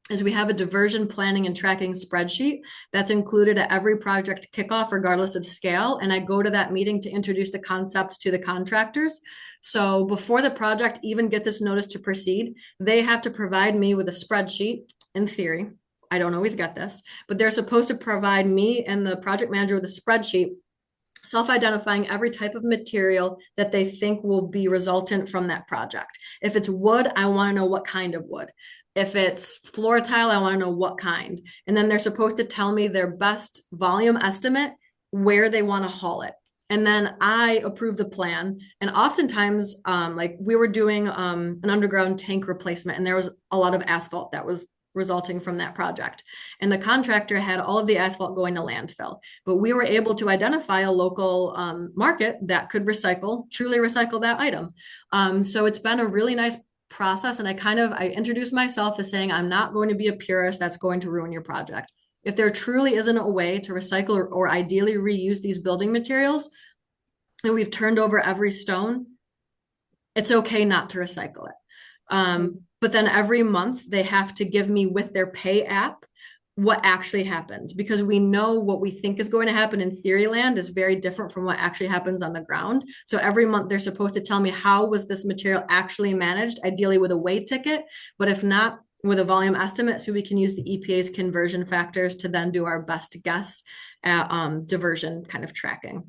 is we have a diversion planning and tracking spreadsheet that's included at every project kickoff, regardless of scale. And I go to that meeting to introduce the concept to the contractors. So before the project even gets its notice to proceed, they have to provide me with a spreadsheet. In theory, I don't always get this, but they're supposed to provide me and the project manager with a spreadsheet, self-identifying every type of material that they think will be resultant from that project. If it's wood, I want to know what kind of wood. If it's floor tile, I want to know what kind. And then they're supposed to tell me their best volume estimate, where they want to haul it. And then I approve the plan. And oftentimes, like we were doing an underground tank replacement, and there was a lot of asphalt that was resulting from that project. And the contractor had all of the asphalt going to landfill. But we were able to identify a local market that could truly recycle that item. So it's been a really nice process. And I introduced myself as saying, I'm not going to be a purist that's going to ruin your project. If there truly isn't a way to recycle or ideally reuse these building materials, and we've turned over every stone, it's okay not to recycle it. But then every month they have to give me with their pay app what actually happened, because we know what we think is going to happen in theory land is very different from what actually happens on the ground. So every month they're supposed to tell me, how was this material actually managed, ideally with a weigh ticket, but if not, with a volume estimate, so we can use the EPA's conversion factors to then do our best guess at diversion kind of tracking.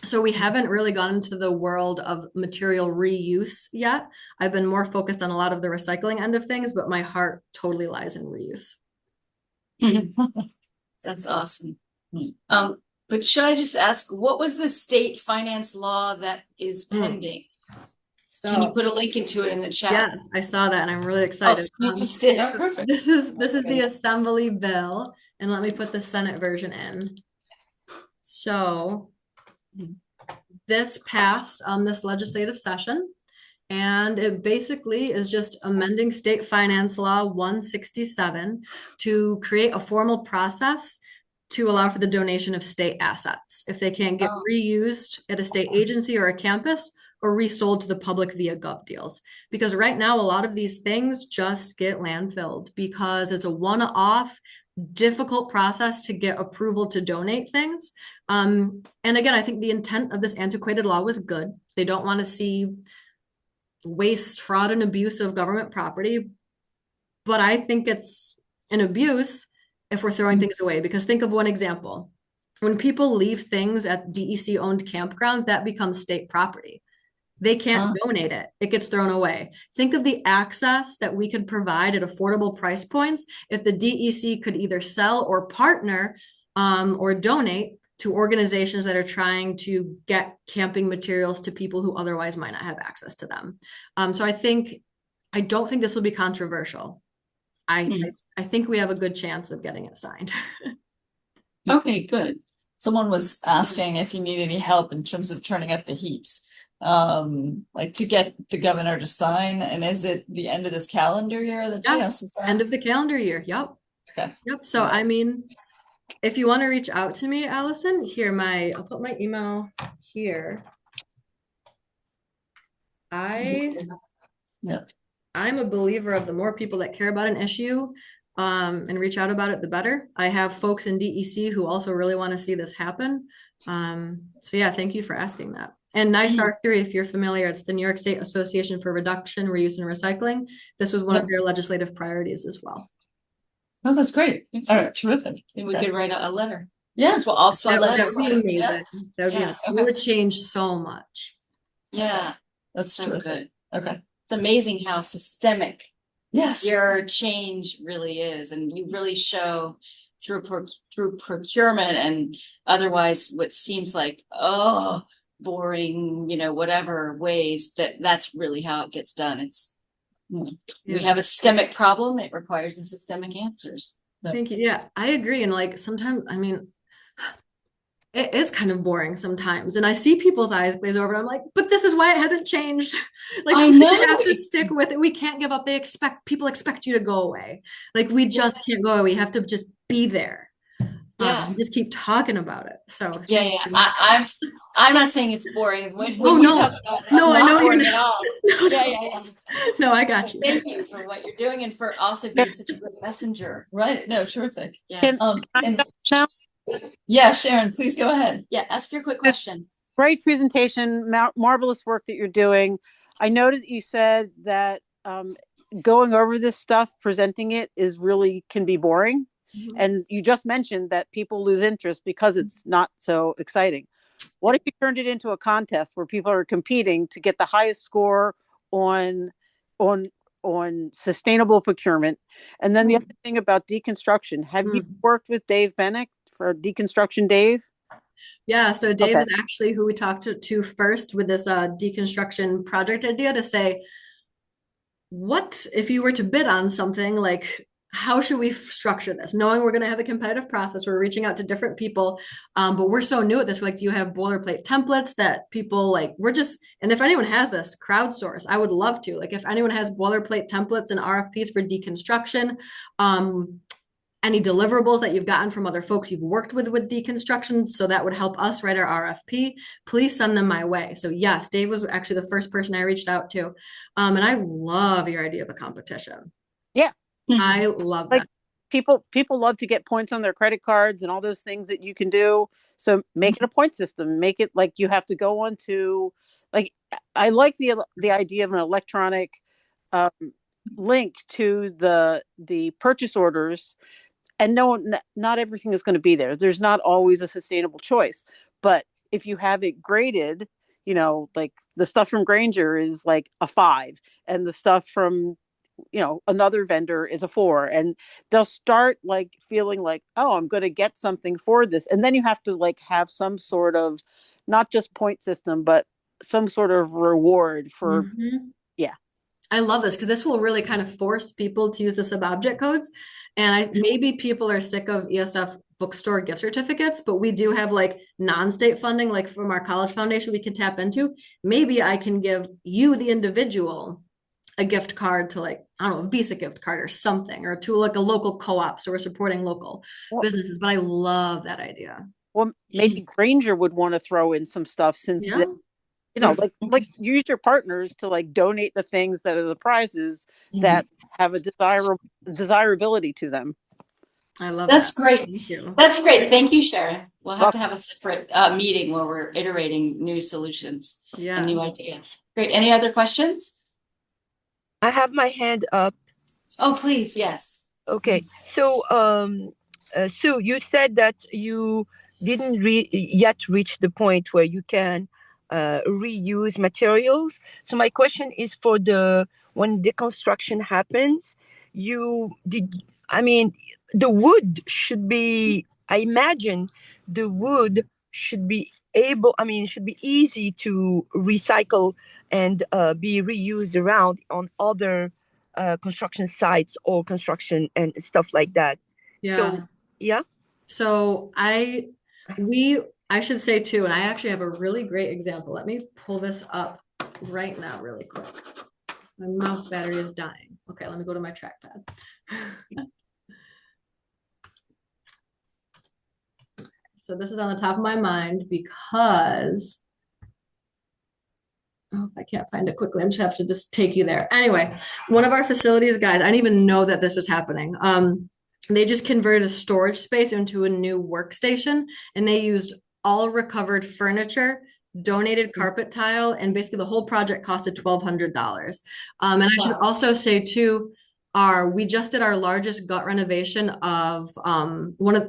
So we haven't really gone into the world of material reuse yet. I've been more focused on a lot of the recycling end of things, but my heart totally lies in reuse. That's awesome. But should I just ask, what was the state finance law that is pending? So, can you put a link into it in the chat? Yes, I saw that and I'm really excited. You just did. Oh, perfect. This is the Assembly bill, and let me put the Senate version in. So this passed this legislative session, and it basically is just amending state finance law 167 to create a formal process to allow for the donation of state assets if they can't get reused at a state agency or a campus, or resold to the public via gov deals. Because right now, a lot of these things just get landfilled because it's a one-off, difficult process to get approval to donate things. And again, I think the intent of this antiquated law was good. They don't want to see waste, fraud, and abuse of government property. But I think it's an abuse if we're throwing things away. Because think of one example. When people leave things at DEC-owned campgrounds, that becomes state property. They can't donate it. It gets thrown away. Think of the access that we could provide at affordable price points if the DEC could either sell or partner or donate to organizations that are trying to get camping materials to people who otherwise might not have access to them. So I don't think this will be controversial. I think we have a good chance of getting it signed. Okay, good. Someone was asking if you need any help in terms of turning up the heaps. like to get the governor to sign? And is it the end of this calendar year that she Yeah, has to sign? end of the calendar year. Yep. Okay. Yep. So I mean, if you want to reach out to me, Allison, I'll put my email here. Yeah. I'm a believer of the more people that care about an issue and reach out about it, the better. I have folks in DEC who also really want to see this happen. So yeah, thank you for asking that. And NICE R3, if you're familiar, it's the New York State Association for Reduction, Reuse, and Recycling. This was one of their legislative priorities as well. Oh, that's great. All right, terrific. And we could write a letter. Yeah. So also That would be legislative, amazing. yeah. That would be Yeah. amazing. It would change so much. Yeah, That's so terrific. good. Okay. It's amazing how systemic Yes. your change really is, and you really show through procurement and otherwise what seems like boring, whatever ways that's really how it gets done. It's we have a systemic problem. It requires the systemic answers. So. Thank you. Yeah, I agree. And like sometimes, I mean, it is kind of boring sometimes. And I see people's eyes glaze over. And I'm like, but this is why it hasn't changed. Like I we know. have to stick with it. We can't give up. People expect you to go away. Like we just can't go away. We have to just be there. Yeah. Just keep talking about it. So Yeah. I'm not saying it's boring. When Oh, you no. talk about it, No, it's I know not you're boring not. at all. No, Yeah. No, I got you. Thank you for what you're doing and for also being such a good messenger. Right. No, terrific. Yeah. And yeah, Sharon, please go ahead. Yeah. Ask your quick question. Great presentation, marvelous work that you're doing. I noted that you said that going over this stuff, presenting it can be boring. Mm-hmm. And you just mentioned that people lose interest because it's not so exciting. What if you turned it into a contest where people are competing to get the highest score on sustainable procurement? And then the other thing about deconstruction, have you worked with Dave Bennick for Deconstruction Dave? Yeah, so Dave is actually who we talked to first with this deconstruction project idea to say, what if you were to bid on something, like how should we structure this? Knowing we're going to have a competitive process, we're reaching out to different people, but we're so new at this. Like, do you have boilerplate templates that people like? And if anyone has this, crowdsource. I would love to. Like, if anyone has boilerplate templates and RFPs for deconstruction, any deliverables that you've gotten from other folks you've worked with deconstruction, so that would help us write our RFP, please send them my way. So yes, Dave was actually the first person I reached out to. And I love your idea of a competition. Yeah. I love that. People love to get points on their credit cards and all those things that you can do. So make it a point system. Make it like you have to go on to, like, I like the idea of an electronic link to the purchase orders. And not everything is going to be there. There's not always a sustainable choice. But if you have it graded, like the stuff from Grainger is like a 5, and the stuff from, another vendor is a 4. And they'll start like feeling like, oh, I'm going to get something for this. And then you have to like have some sort of, not just point system, but some sort of reward for, yeah. I love this because this will really kind of force people to use the sub-object codes. And maybe people are sick of ESF bookstore gift certificates, but we do have like non-state funding, like from our college foundation, we can tap into. Maybe I can give you, the individual, a gift card to like, I don't know, a Visa gift card or something, or to like a local co-op. So we're supporting local businesses, but I love that idea. Well, maybe Grainger would want to throw in some stuff since like use your partners to like donate the things that are the prizes that have a desirability to them. I love that's that. Great. Thank you. That's great. Thank you, Sharon. We'll have to have a separate meeting where we're iterating new solutions and new ideas. Great. Any other questions? I have my hand up. Oh, please. Yes. Okay. So, Sue, you said that you didn't yet reach the point where you can reuse materials. So my question is, for when deconstruction happens, the wood should be, I imagine the wood should be should be easy to recycle and be reused around on other construction sites or construction and stuff like that. Yeah. So, yeah. So I should say too, and I actually have a really great example. Let me pull this up right now really quick. My mouse battery is dying. Okay, let me go to my trackpad. So this is on the top of my mind because, oh, if I can't find it quickly, I'm just have to just take you there. Anyway, one of our facilities guys, I didn't even know that this was happening. They just converted a storage space into a new workstation, and they used all recovered furniture, donated carpet tile, and basically the whole project costed $1,200. And I should also say too, we just did our largest gut renovation of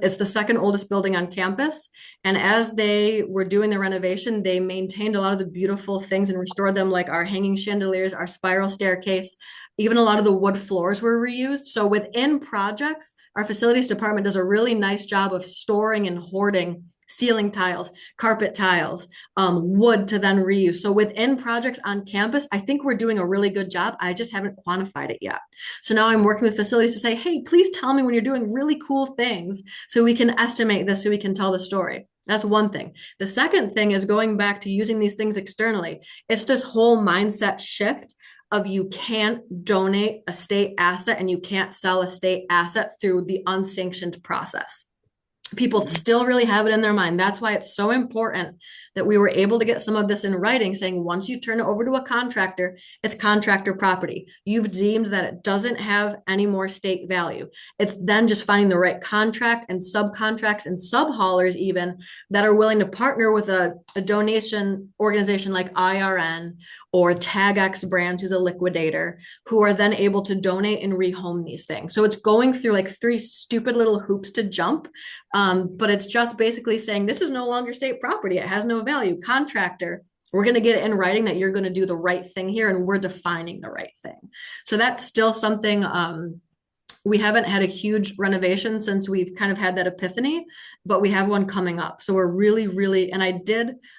it's the second oldest building on campus. And as they were doing the renovation, they maintained a lot of the beautiful things and restored them, like our hanging chandeliers, our spiral staircase, even a lot of the wood floors were reused. So within projects, our facilities department does a really nice job of storing and hoarding ceiling tiles, carpet tiles, wood to then reuse. So within projects on campus, I think we're doing a really good job. I just haven't quantified it yet. So now I'm working with facilities to say, hey, please tell me when you're doing really cool things so we can estimate this, so we can tell the story. That's one thing. The second thing is going back to using these things externally. It's this whole mindset shift of you can't donate a state asset and you can't sell a state asset through the unsanctioned process. People still really have it in their mind. That's why it's so important that we were able to get some of this in writing, saying once you turn it over to a contractor, it's contractor property. You've deemed that it doesn't have any more state value. It's then just finding the right contract and subcontracts and subhaulers even that are willing to partner with a donation organization like IRN or TagX Brands, who's a liquidator, who are then able to donate and rehome these things. So it's going through like 3 stupid little hoops to jump. But it's just basically saying this is no longer state property. It has no value. Contractor, we're going to get it in writing that you're going to do the right thing here, and we're defining the right thing. So that's still something we haven't had a huge renovation since we've kind of had that epiphany, but we have one coming up. So we're really, and I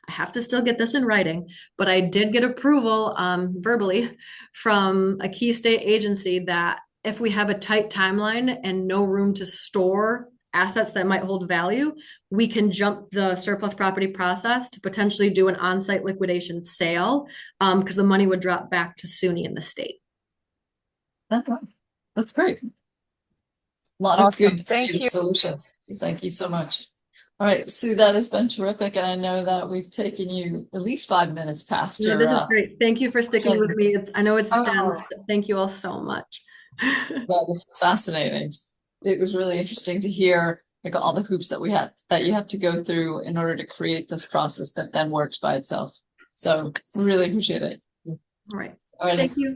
have to still get this in writing, but I did get approval verbally from a key state agency that if we have a tight timeline and no room to store assets that might hold value, we can jump the surplus property process to potentially do an on-site liquidation sale because the money would drop back to SUNY in the state. That's great. A lot Awesome. of good Thank you. solutions. Thank you so much. All right, Sue, that has been terrific. And I know that we've taken you at least 5 minutes past No, your, this is great. Thank you for sticking with me. I know it's Oh. dense. Thank you all so much. Well, this was fascinating. It was really interesting to hear like all the hoops that you have to go through in order to create this process that then works by itself. So really appreciate it. All right. All right. Thank you.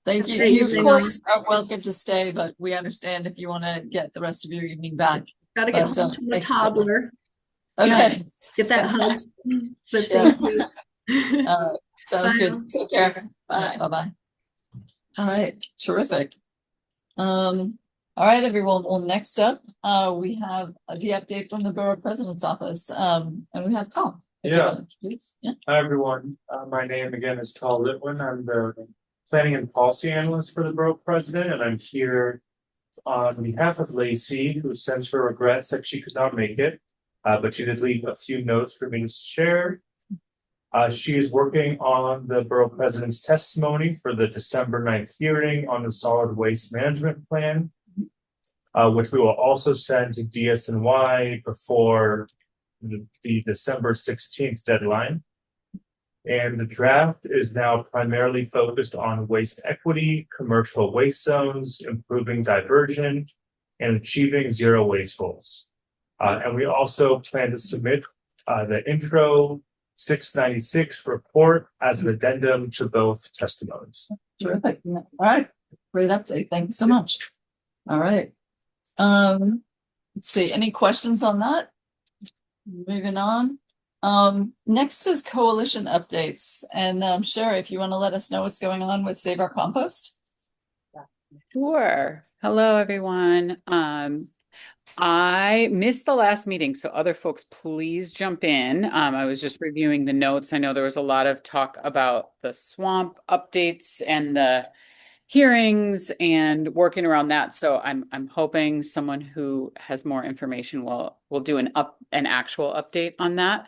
Thank you. Great You, of evening, course, are welcome to stay, but we understand if you want to get the rest of your evening back. Gotta get But, home to the thank you so much. toddler. Okay. Get that hug. Fantastic. But Yeah. thank you. Sounds Bye good. now. Take care. Bye. Bye-bye. All right. Terrific. All right, everyone. Well, next up, we have the update from the Borough President's Office. And we have Tom. If you Yeah. want to introduce. Yeah. Hi, everyone. My name again is Tal Litwin. I'm the Planning and Policy Analyst for the Borough President, and I'm here on behalf of Lacey, who sends her regrets that she could not make it, but she did leave a few notes for me to share. She is working on the Borough President's testimony for the December 9th hearing on the Solid Waste Management Plan, which we will also send to DSNY before the December 16th deadline. And the draft is now primarily focused on waste equity, commercial waste zones, improving diversion, and achieving zero waste goals. And we also plan to submit the intro 696 report as an addendum to both testimonies. Terrific. Yeah. All right. Great update. Thank you so much. All right. Let's see. Any questions on that? Moving on. Next is coalition updates. And Sherry, if you want to let us know what's going on with Save Our Compost. Sure. Hello, everyone. I missed the last meeting, so other folks, please jump in. I was just reviewing the notes. I know there was a lot of talk about the swamp updates and the hearings and working around that. So I'm hoping someone who has more information will do an actual update on that.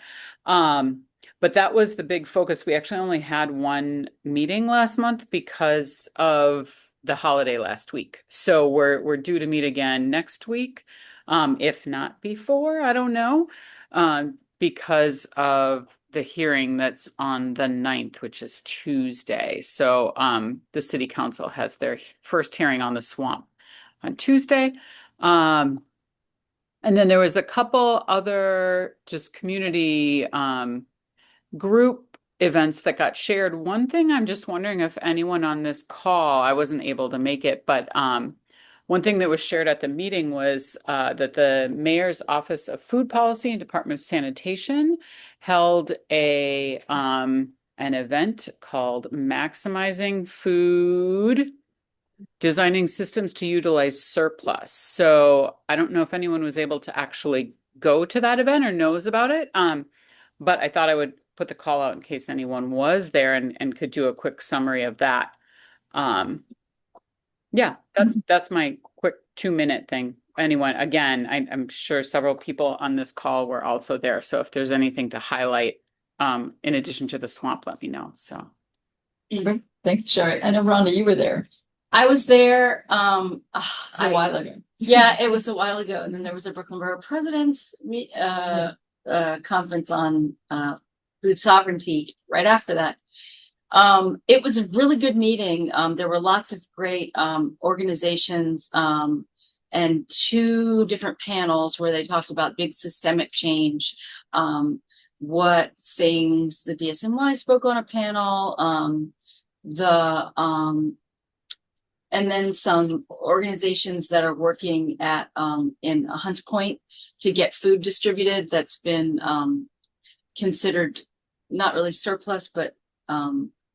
But that was the big focus. We actually only had one meeting last month because of the holiday last week. So we're due to meet again next week, if not before, I don't know, because of the hearing that's on the 9th, which is Tuesday. So the city council has their first hearing on the swamp on Tuesday. And then there was a couple other just community group events that got shared. One thing I'm just wondering if anyone on this call, I wasn't able to make it, but one thing that was shared at the meeting was that the Mayor's Office of Food Policy and Department of Sanitation held an event called Maximizing Food, Designing Systems to Utilize Surplus. So I don't know if anyone was able to actually go to that event or knows about it, but I thought I would put the call out in case anyone was there and could do a quick summary of that. Yeah, that's my quick 2-minute thing. Anyone, again, I'm sure several people on this call were also there. So if there's anything to highlight, in addition to the swamp, let me know. So. Thank you, Sherry. I know, Rhonda, you were there. I was there. A while ago. Yeah, it was a while ago. And then there was a Brooklyn Borough President's conference on food sovereignty right after that. It was a really good meeting. There were lots of great organizations and 2 different panels where they talked about big systemic change. What things the DSNY spoke on a panel, and then some organizations that are working at in Hunts Point to get food distributed that's been considered not really surplus, but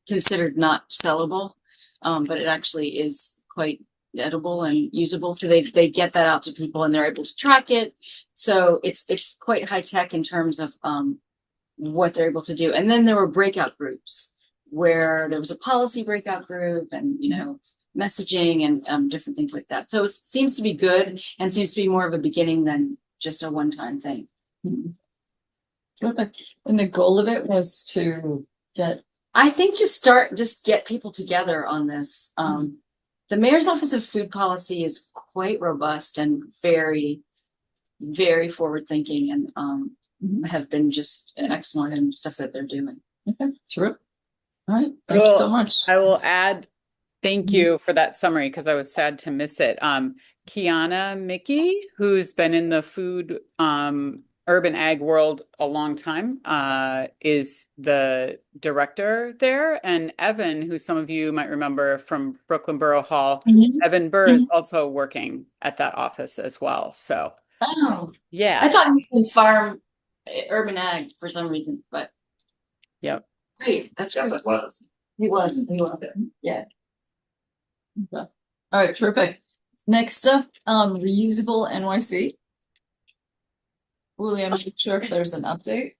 considered not sellable, but it actually is quite edible and usable. So they get that out to people and they're able to track it. So it's quite high tech in terms of what they're able to do. And then there were breakout groups where there was a policy breakout group and, you know, messaging and different things like that. So it seems to be good and seems to be more of a beginning than just a one-time thing. Perfect. And the goal of it was to get, I think just get people together on this. The Mayor's Office of Food Policy is quite robust and very, very forward thinking and have been just excellent in stuff that they're doing. Okay, true. All right. Thank you so much. I will add, thank you for that summary because I was sad to miss it. Kiana Mickey, who's been in the food urban ag world a long time, is the director there. And Evan, who some of you might remember from Brooklyn Borough Hall, Evan Burr is also working at that office as well. So, yeah. I thought he was in farm urban ag for some reason, but yep. Great. That's great. He was. Yeah. Okay. All right, terrific. Next up, reusable NYC. William, I'm not sure if there's an update.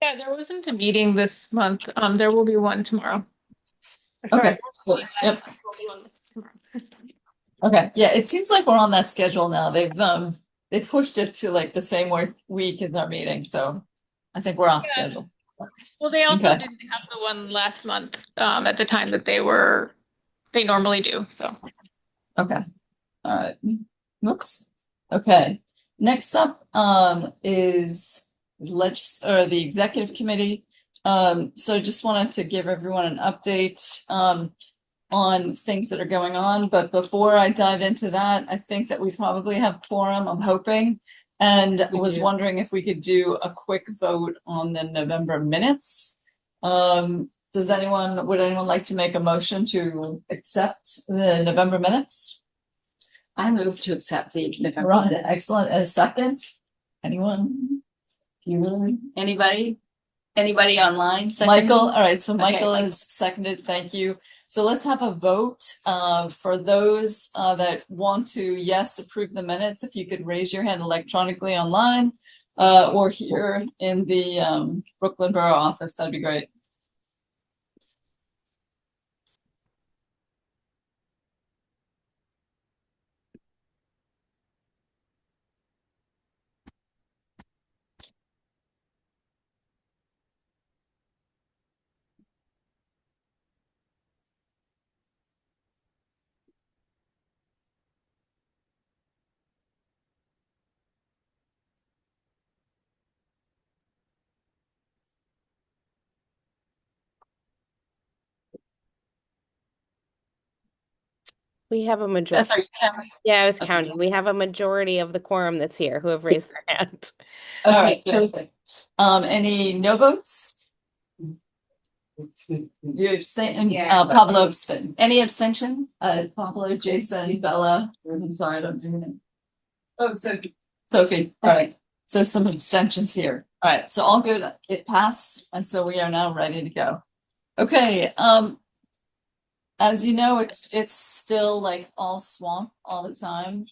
Yeah, there wasn't a meeting this month. There will be one tomorrow. Okay. Cool. Yep. Okay. Yeah, it seems like we're on that schedule now. They've pushed it to like the same week as our meeting, so I think we're off schedule. Well, they also didn't have the one last month at the time that they normally do. So. Okay. All right. Whoops. Okay. Next up is the executive committee. So just wanted to give everyone an update on things that are going on. But before I dive into that, I think that we probably have quorum, I'm hoping. And was wondering if we could do a quick vote on the November minutes. Would anyone like to make a motion to accept the November minutes? I move to accept the November Rhonda, minutes. excellent. A second? Anyone? Anybody online? Second? Michael. All right. So Michael Okay. is seconded. Thank you. So let's have a vote for those that want to, approve the minutes. If you could raise your hand electronically online or here in the Brooklyn Borough office, that'd be great. We have a majority. That's our camera. Yeah, I was Okay. counting. We have a majority of the quorum that's here who have raised their hand. All right, good. Any no votes? You abstain, Yeah. Pablo abstain. Any abstention? Pablo, Jason, Bella, I'm sorry, I don't do anything. Oh, Sophie, all right. So some abstentions here. All right, so all good. It passed, and so we are now ready to go. Okay, as you know, it's still like all swamp all the time.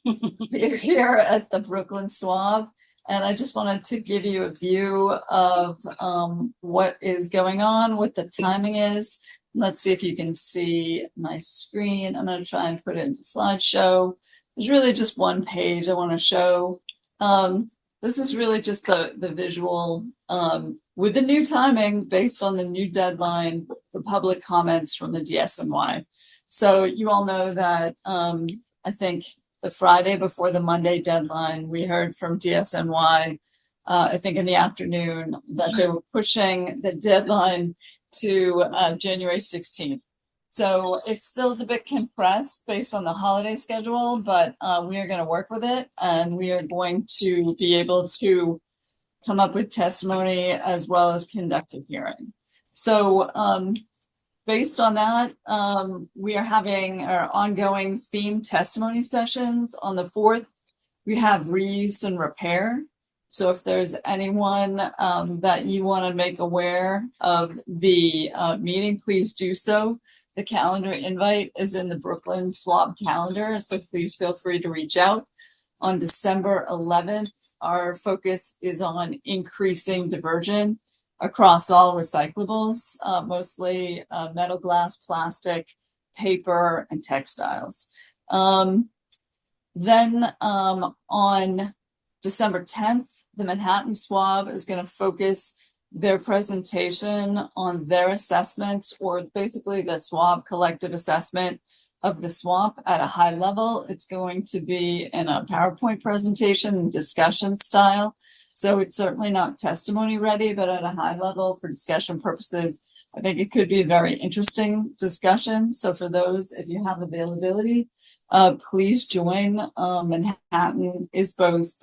We're here at the Brooklyn SWAB, and I just wanted to give you a view of what is going on, what the timing is. Let's see if you can see my screen. I'm going to try and put it into slideshow. There's really just one page I want to show. This is really just the visual with the new timing based on the new deadline for public comments from the DSNY. So you all know that I think the Friday before the Monday deadline, we heard from DSNY, I think in the afternoon, that they were pushing the deadline to January 16th. So it's still a bit compressed based on the holiday schedule, but we are going to work with it, and we are going to be able to come up with testimony as well as conduct a hearing. So based on that, we are having our ongoing theme testimony sessions. On the 4th, we have reuse and repair. So if there's anyone that you want to make aware of the meeting, please do so. The calendar invite is in the Brooklyn SWAB calendar, so please feel free to reach out. On December 11th, our focus is on increasing diversion across all recyclables, mostly metal, glass, plastic, paper, and textiles. Then on December 10th, the Manhattan SWAB is going to focus their presentation on their assessment, or basically the SWAB collective assessment of the swamp at a high level. It's going to be in a PowerPoint presentation, discussion style. So it's certainly not testimony ready, but at a high level for discussion purposes, I think it could be a very interesting discussion. So for those, if you have availability, please join. Manhattan is both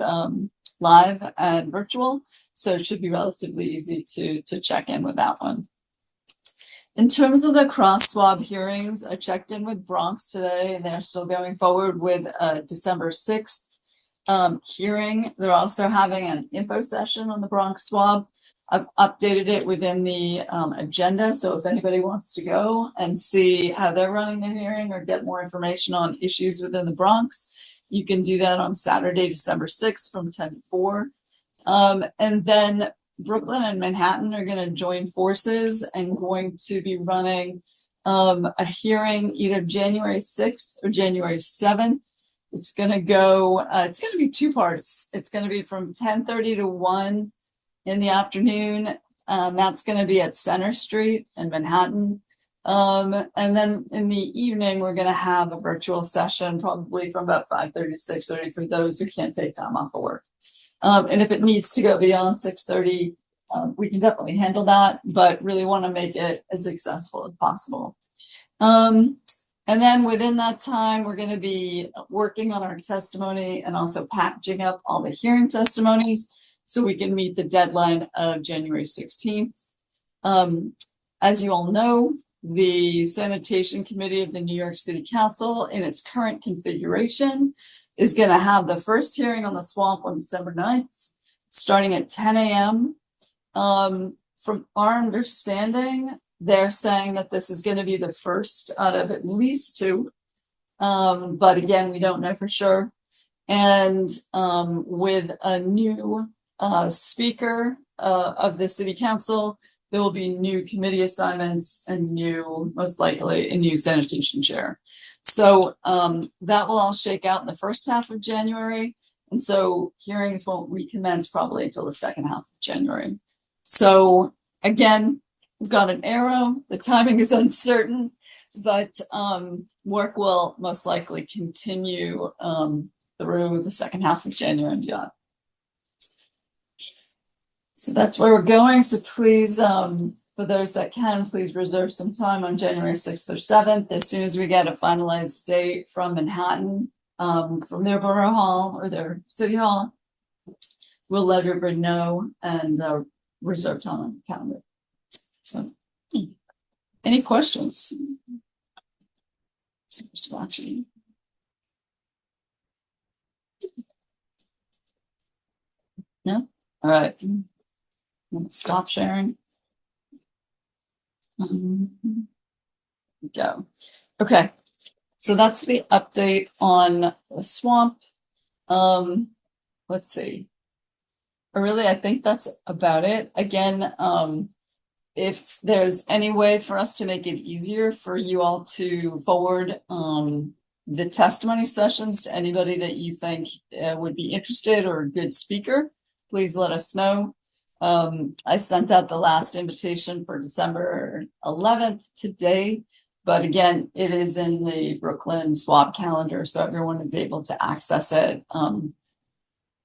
live and virtual, so it should be relatively easy to check in with that one. In terms of the cross swab hearings, I checked in with Bronx today, and they're still going forward with December 6th hearing. They're also having an info session on the Bronx swab. I've updated it within the agenda, so if anybody wants to go and see how they're running their hearing or get more information on issues within the Bronx, you can do that on Saturday, December 6th from 10 to 4. And then Brooklyn and Manhattan are going to join forces and going to be running a hearing either January 6th or January 7th. It's going to go, it's going to be 2 parts. It's going to be from 10:30 to 1 in the afternoon. That's going to be at Center Street in Manhattan. And then in the evening, we're going to have a virtual session, probably from about 5:30 to 6:30 for those who can't take time off of work. And if it needs to go beyond 6:30, we can definitely handle that, but really want to make it as accessible as possible. And then within that time, we're going to be working on our testimony and also packaging up all the hearing testimonies so we can meet the deadline of January 16th. As you all know, the Sanitation Committee of the New York City Council in its current configuration is going to have the first hearing on the swamp on December 9th, starting at 10 a.m. From our understanding, they're saying that this is going to be the first out of at least 2. But again, we don't know for sure. And with a new speaker of the city council, there will be new committee assignments and most likely a new sanitation chair. So that will all shake out in the first half of January. And so hearings won't recommence probably until the second half of January. So again, we've got an arrow. The timing is uncertain, but work will most likely continue through the second half of January and beyond. So that's where we're going. So please for those that can, please reserve some time on January 6th or 7th. As soon as we get a finalized date from Manhattan, from their borough hall or their city hall, we'll let everybody know and reserve time on the calendar. So, any questions? Who's watching? No? All right. Stop sharing. Go. Okay. So that's the update on the swamp. Let's see. Really, I think that's about it. Again, if there's any way for us to make it easier for you all to forward the testimony sessions to anybody that you think would be interested or a good speaker, please let us know. I sent out the last invitation for December 11th today, but again, it is in the Brooklyn SWAB calendar, so everyone is able to access it.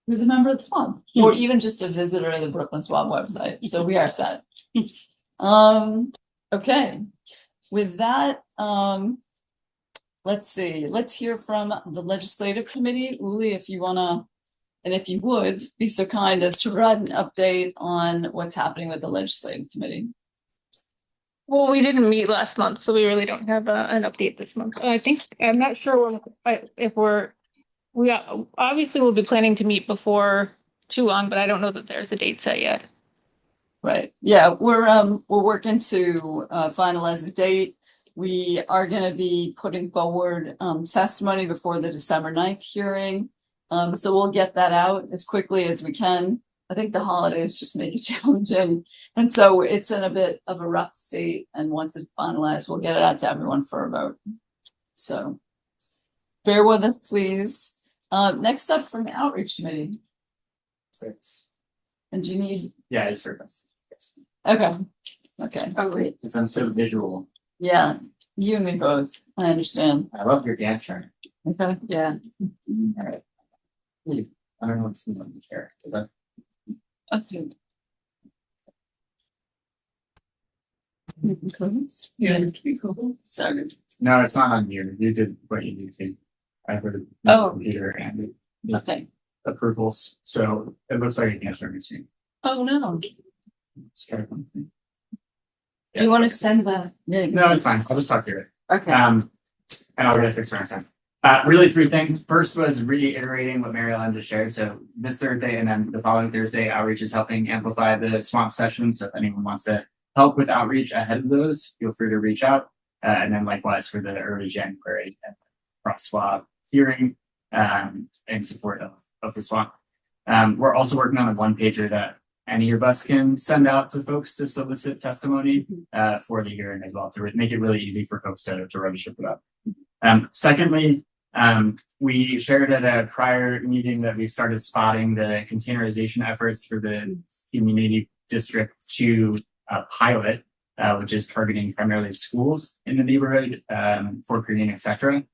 Who's a member of the SWAB, or even just a visitor of the Brooklyn SWAB website. So we are set. Okay. With that, let's see. Let's hear from the legislative committee. Uli, if you wanna, and if you would be so kind as to provide an update on what's happening with the legislative committee. Well, we didn't meet last month, so we really don't have an update this month. I think I'm not sure if we obviously will be planning to meet before too long, but I don't know that there's a date set yet. Right. Yeah, we're working to finalize the date. We are going to be putting forward testimony before the December 9th hearing. So we'll get that out as quickly as we can. I think the holidays just make it challenging. And so it's in a bit of a rough state. And once it's finalized, we'll get it out to everyone for a vote. So bear with us, please. Next up from the outreach committee. And do you need? Yeah, it's for us. Okay. Okay. Oh, great. Because I'm so visual. Yeah, you and me both. I understand. I love your Gantt chart. Okay. Yeah. All right. I don't know what's in the chair. But Okay. Yeah. Sorry. no, it's not on you. You did what you need to. I heard computer and Okay. approvals. So it looks like a Gantt chart machine. Oh no. It's kind of fun. You want to send that? No, it's fine. I'll just talk through it. Okay. And I'll get it fixed for next time. Really, three things. First was reiterating what Mary Ellen just shared. So this Thursday and then the following Thursday, outreach is helping amplify the swamp sessions. So if anyone wants to help with outreach ahead of those, feel free to reach out. And then likewise for the early January cross swab hearing in support of the swamp. We're also working on a one pager that any of us can send out to folks to solicit testimony for the hearing as well, to make it really easy for folks to register for that. Secondly, we shared at a prior meeting that we've started spotting the containerization efforts for the community district to pilot, which is targeting primarily schools in the neighborhood, Fort Greene, etc.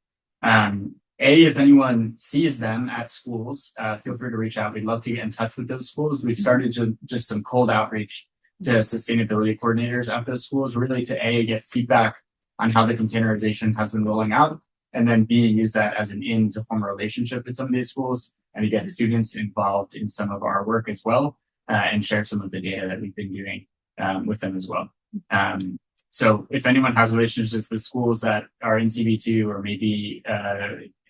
If anyone sees them at schools, feel free to reach out. We'd love to get in touch with those schools. We started just some cold outreach to sustainability coordinators at those schools, really to get feedback on how the containerization has been rolling out, and then B, use that as an in to form a relationship with some of these schools and to get students involved in some of our work as well, and share some of the data that we've been doing with them as well. So if anyone has relationships with schools that are in CB2 or maybe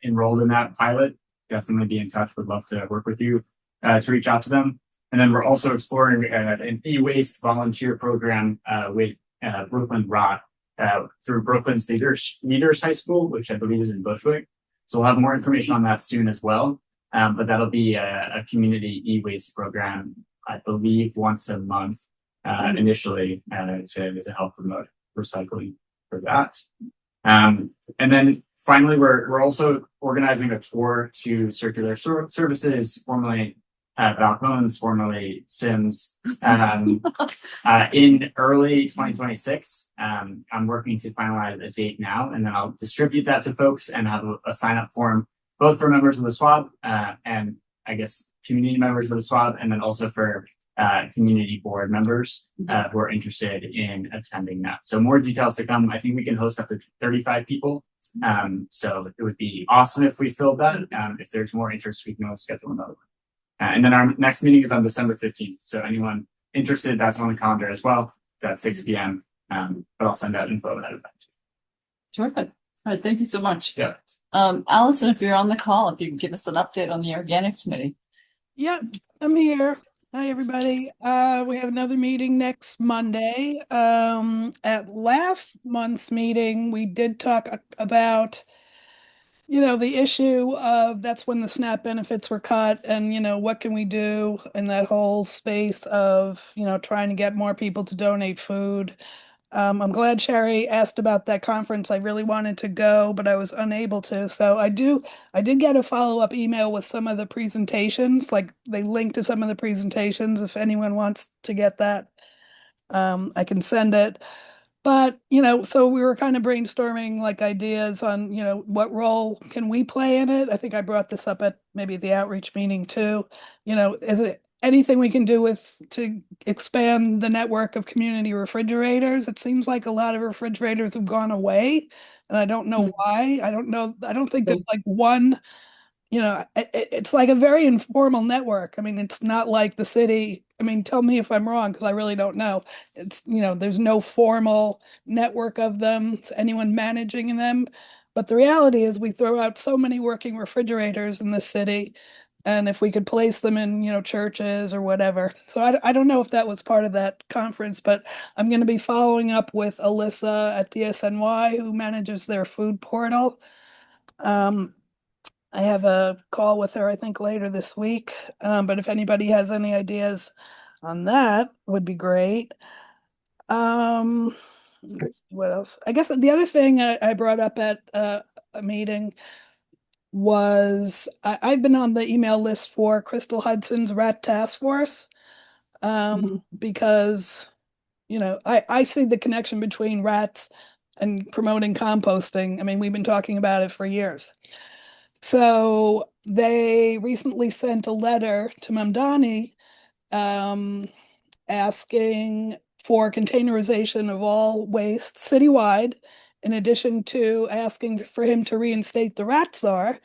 enrolled in that pilot, definitely be in touch. Would love to work with you to reach out to them. And then we're also exploring an e-waste volunteer program with Brooklyn ROT through Brooklyn's Leaders High School, which I believe is in Bushwick. So we'll have more information on that soon as well. But that'll be a community e-waste program, I believe, once a month initially to help promote recycling for that. And then finally, we're also organizing a tour to Circular Services, formerly Balcones, formerly Sims, in early 2026. I'm working to finalize a date now, and then I'll distribute that to folks and have a sign-up form, both for members of the SWAB and I guess community members of the SWAB, and then also for community board members who are interested in attending that. So more details to come. I think we can host up to 35 people. So it would be awesome if we filled that. If there's more interest, we can always schedule another one. And then our next meeting is on December 15th. So anyone interested, that's on the calendar as well. It's at 6 p.m. But I'll send out info ahead of that. Terrific. All right, thank you so much. Yeah. Allison, if you're on the call, if you can give us an update on the organics committee. Yep, I'm here. Hi, everybody. We have another meeting next Monday. At last month's meeting, we did talk about, the issue of that's when the SNAP benefits were cut and, what can we do in that whole space of, trying to get more people to donate food. I'm glad Sherry asked about that conference. I really wanted to go, but I was unable to. So I did get a follow-up email with some of the presentations, like they link to some of the presentations. If anyone wants to get that, I can send it. But, so we were kind of brainstorming like ideas on, what role can we play in it? I think I brought this up at maybe the outreach meeting too. Is it anything we can do to expand the network of community refrigerators? It seems like a lot of refrigerators have gone away, and I don't know why. I don't know. I don't think there's like one, it's like a very informal network. I mean, it's not like the city. I mean, tell me if I'm wrong, because I really don't know. It's, there's no formal network of them, it's anyone managing them. But the reality is we throw out so many working refrigerators in the city. And if we could place them in, churches or whatever. So I don't know if that was part of that conference, but I'm going to be following up with Alyssa at DSNY, who manages their food portal. I have a call with her, I think, later this week. But if anybody has any ideas on that, would be great. What else? I guess the other thing I brought up at a meeting was I've been on the email list for Crystal Hudson's Rat Task Force because, I see the connection between rats and promoting composting. I mean, we've been talking about it for years. So they recently sent a letter to Mamdani asking for containerization of all waste citywide, in addition to asking for him to reinstate the rat czar.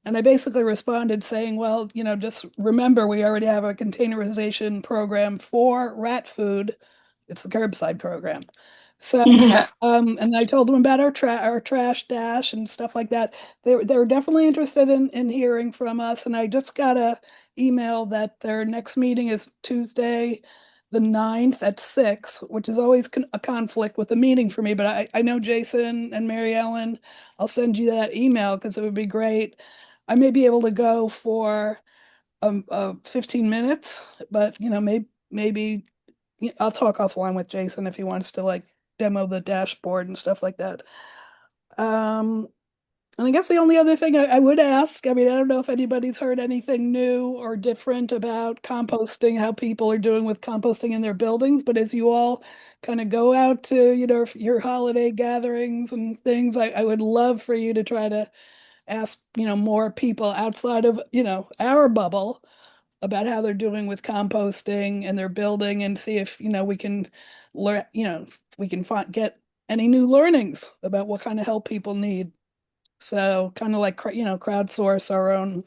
And I basically responded saying, well, just remember, we already have a containerization program for rat food. It's the curbside program. So, and I told them about our trash dash and stuff like that. They were definitely interested in hearing from us. And I just got a email that their next meeting is Tuesday, the 9th at 6, which is always a conflict with a meeting for me. But I know Jason and Mary Ellen, I'll send you that email because it would be great. I may be able to go for 15 minutes, but maybe I'll talk offline with Jason if he wants to like demo the dashboard and stuff like that. And I guess the only other thing I would ask, I mean, I don't know if anybody's heard anything new or different about composting, how people are doing with composting in their buildings, but as you all kind of go out to, your holiday gatherings and things, I would love for you to try to ask, more people outside of, our bubble about how they're doing with composting and their building and see if, we can learn, we can get any new learnings about what kind of help people need. So kind of like, crowdsource our own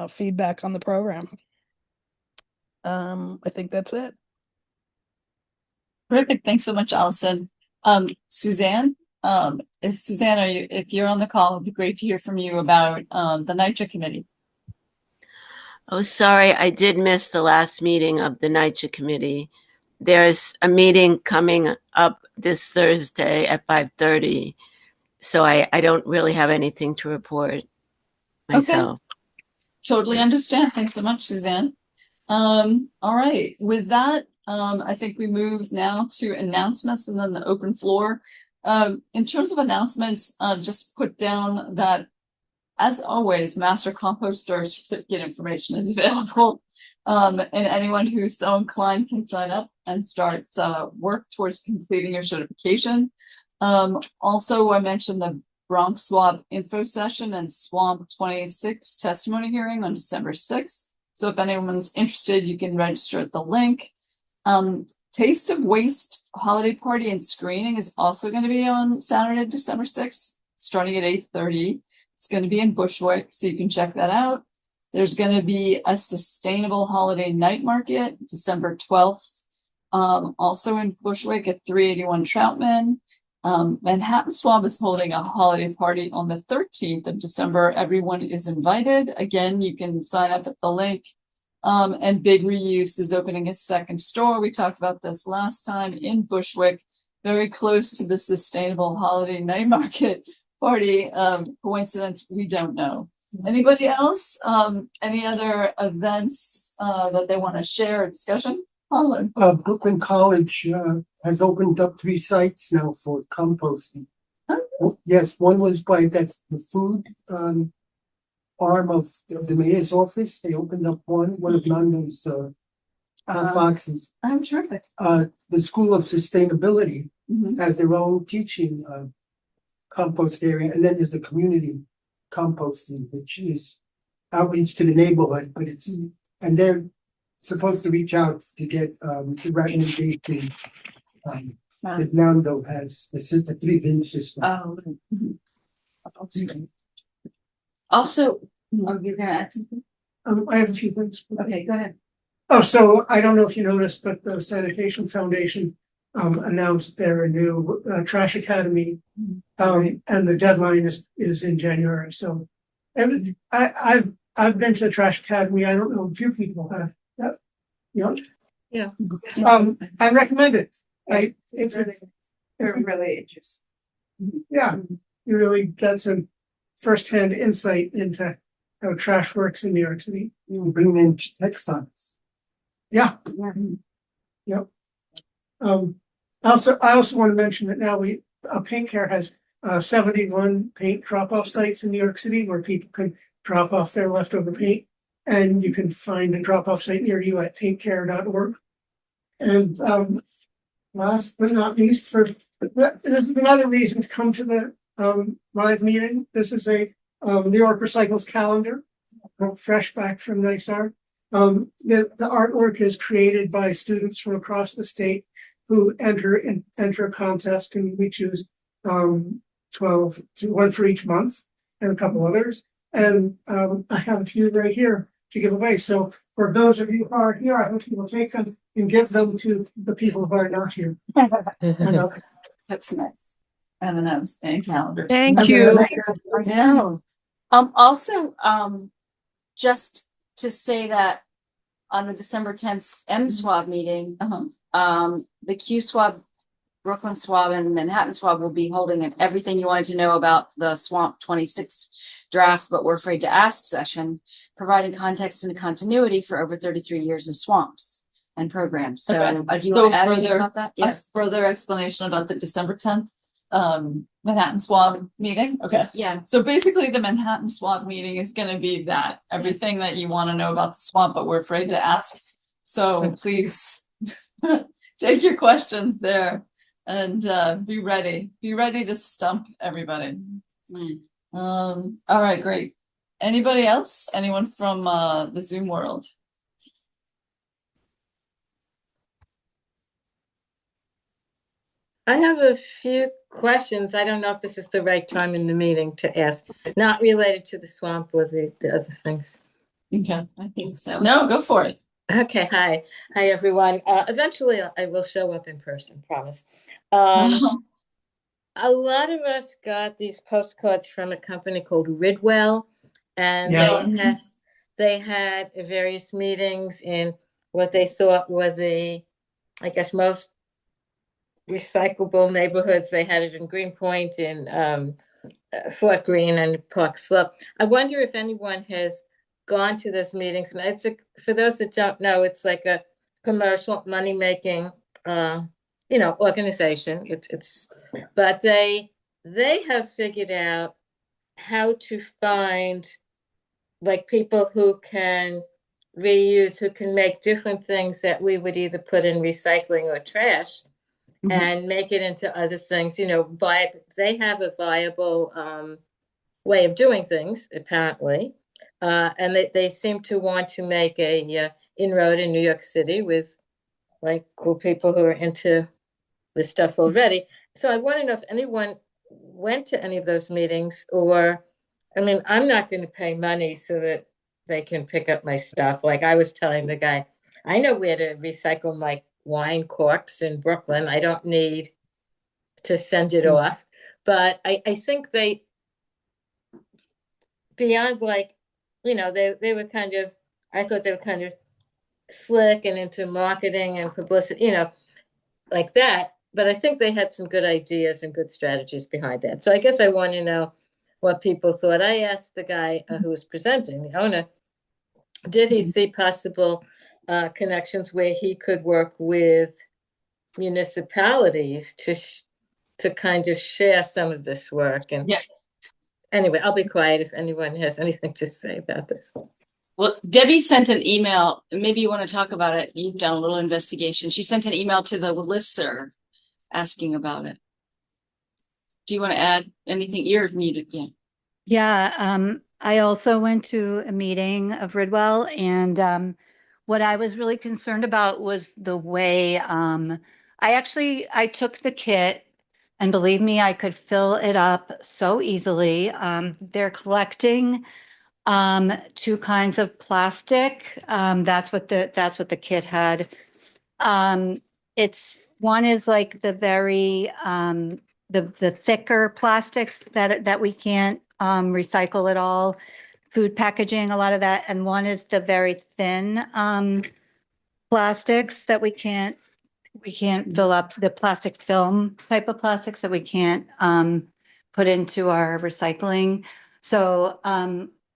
feedback on the program. I think that's it. Perfect. Thanks so much, Allison. Suzanne, if you're on the call, it'd be great to hear from you about the NYCHA committee. Oh, sorry, I did miss the last meeting of the NYCHA committee. There's a meeting coming up this Thursday at 5:30, so I don't really have anything to report myself. Okay. Totally understand. Thanks so much, Suzanne. All right. With that, I think we move now to announcements and then the open floor. In terms of announcements, just put down that, as always, Master Composter certificate information is available. And anyone who's so inclined can sign up and start work towards completing your certification. Also, I mentioned the Bronx SWAB info session and SWAB 26 testimony hearing on December 6th. So if anyone's interested, you can register at the link. Taste of Waste holiday party and screening is also going to be on Saturday, December 6th, starting at 8:30. It's going to be in Bushwick, so you can check that out. There's going to be a sustainable holiday night market, December 12th, also in Bushwick at 381 Troutman. Manhattan SWAB is holding a holiday party on the 13th of December. Everyone is invited. Again, you can sign up at the link. And Big Reuse is opening a second store. We talked about this last time in Bushwick, very close to the sustainable holiday night market party. Coincidence, we don't know. Anybody else? Any other events that they want to share or discussion? Brooklyn College has opened up 3 sites now for composting. Yes, one was by the food arm of the mayor's office. They opened up one of Nando's boxes. I'm terrific. The School of Sustainability has their own teaching compost area, and then there's the community composting, which is outreach to the neighborhood, but it's and they're supposed to reach out to get the recommendation that Nando has. This is the 3 bin system. Also, are you gonna add something? I have a few things. Okay, go ahead. Oh, so I don't know if you noticed, but the Sanitation Foundation announced their new Trash Academy, and the deadline is in January. So, I've been to the Trash Academy. I don't know, a few people have. Yeah. I recommend it. It's really interesting. Yeah, you really get some firsthand insight into how trash works in New York City. You bring in textiles. Yeah. Yep. I also want to mention that now Paint Care has 71 paint drop-off sites in New York City where people can drop off their leftover paint, and you can find a drop-off site near you at paintcare.org. And last but not least, there's another reason to come to the live meeting. This is a New York Recycles calendar, fresh back from NYSAR. The artwork is created by students from across the state who enter a contest, and we choose 12 to 1 for each month and a couple others. And I have a few right here to give away. So for those of you who are here, I hope you will take them and give them to the people who are not here. That's nice. M&M's and calendars. Thank you. Yeah. Also, just to say that on the December 10th SWAB meeting, the Q SWAB, Brooklyn SWAB, and Manhattan SWAB will be holding an everything you wanted to know about the Swamp 26 draft, but we're afraid to ask session, providing context and continuity for over 33 years of swamps and programs. So, do you want to add anything about that? A further explanation about the December 10th Manhattan SWAB meeting. Okay. Yeah. So basically the Manhattan SWAB meeting is going to be that everything that you want to know about the swamp, but we're afraid to ask. So please take your questions there and be ready to stump everybody. All right, great. Anybody else? Anyone from the Zoom world? I have a few questions. I don't know if this is the right time in the meeting to ask, not related to the swamp or the other things. Okay, I think so. No, go for it. Okay, hi everyone. Eventually I will show up in person, promise. A lot of us got these postcards from a company called Ridwell, and they had various meetings in what they thought were the, I guess, most recyclable neighborhoods. They had it in Greenpoint, in Fort Greene, and Park Slope. I wonder if anyone has gone to those meetings. And it's for those that don't know, it's like a commercial money-making, organization. But they have figured out how to find like people who can reuse, who can make different things that we would either put in recycling or trash, and make it into other things, but they have a viable way of doing things, apparently. And they seem to want to make a inroad in New York City with like cool people who are into this stuff already. So I want to know if anyone went to any of those meetings, or, I mean, I'm not going to pay money so that they can pick up my stuff. Like I was telling the guy, I know where to recycle my wine corks in Brooklyn. I don't need to send it off. But I think they, beyond like, you know, they were kind of, I thought they were kind of slick and into marketing and publicity, you know, like that. But I think they had some good ideas and good strategies behind that. So I guess I want to know what people thought. I asked the guy who was presenting, the owner, did he see possible connections where he could work with municipalities to kind of share some of this work? And yeah. Anyway, I'll be quiet if anyone has anything to say about this. Well, Debbie sent an email. Maybe you want to talk about it. You've done a little investigation. She sent an email to the listserv asking about it. Do you want to add anything? You're muted. Yeah. Yeah. I also went to a meeting of Ridwell, and what I was really concerned about was the way I took the kit, and believe me, I could fill it up so easily. They're collecting two kinds of plastic. That's what the kit had. It's one is like the very the thicker plastics that we can't recycle at all, food packaging, a lot of that, and one is the very thin plastics that we can't fill up, the plastic film type of plastics that we can't put into our recycling. So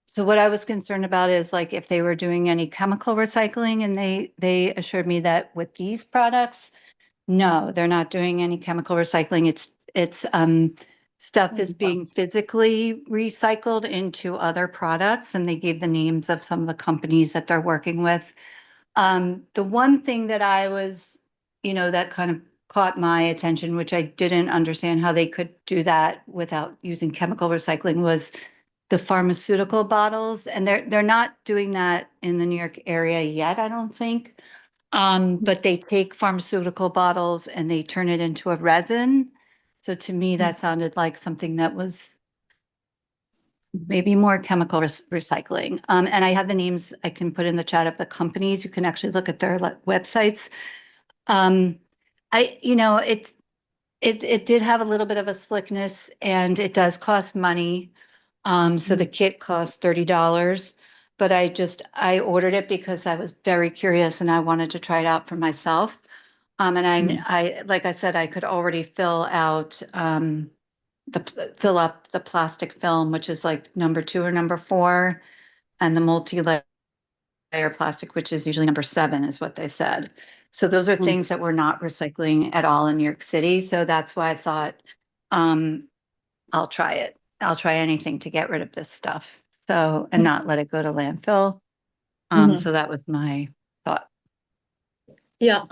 so what I was concerned about is like if they were doing any chemical recycling, and they assured me that with these products, no, they're not doing any chemical recycling. It's stuff is being physically recycled into other products, and they gave the names of some of the companies that they're working with. The one thing that I was, you know, that kind of caught my attention, which I didn't understand how they could do that without using chemical recycling, was the pharmaceutical bottles. And they're not doing that in the New York area yet, I don't think. But they take pharmaceutical bottles and they turn it into a resin. So to me, that sounded like something that was maybe more chemical recycling. And I have the names I can put in the chat of the companies. You can actually look at their websites. You know, it did have a little bit of a slickness, and it does cost money. So the kit cost $30, but I ordered it because I was very curious and I wanted to try it out for myself. And I like I said, I could already fill up the plastic film, which is like number 2 or number 4, and the multi-layer plastic, which is usually number 7, is what they said. So those are things that we're not recycling at all in New York City. So that's why I thought, I'll try it. I'll try anything to get rid of this stuff. So, and not let it go to landfill. So that was my thought. Yeah.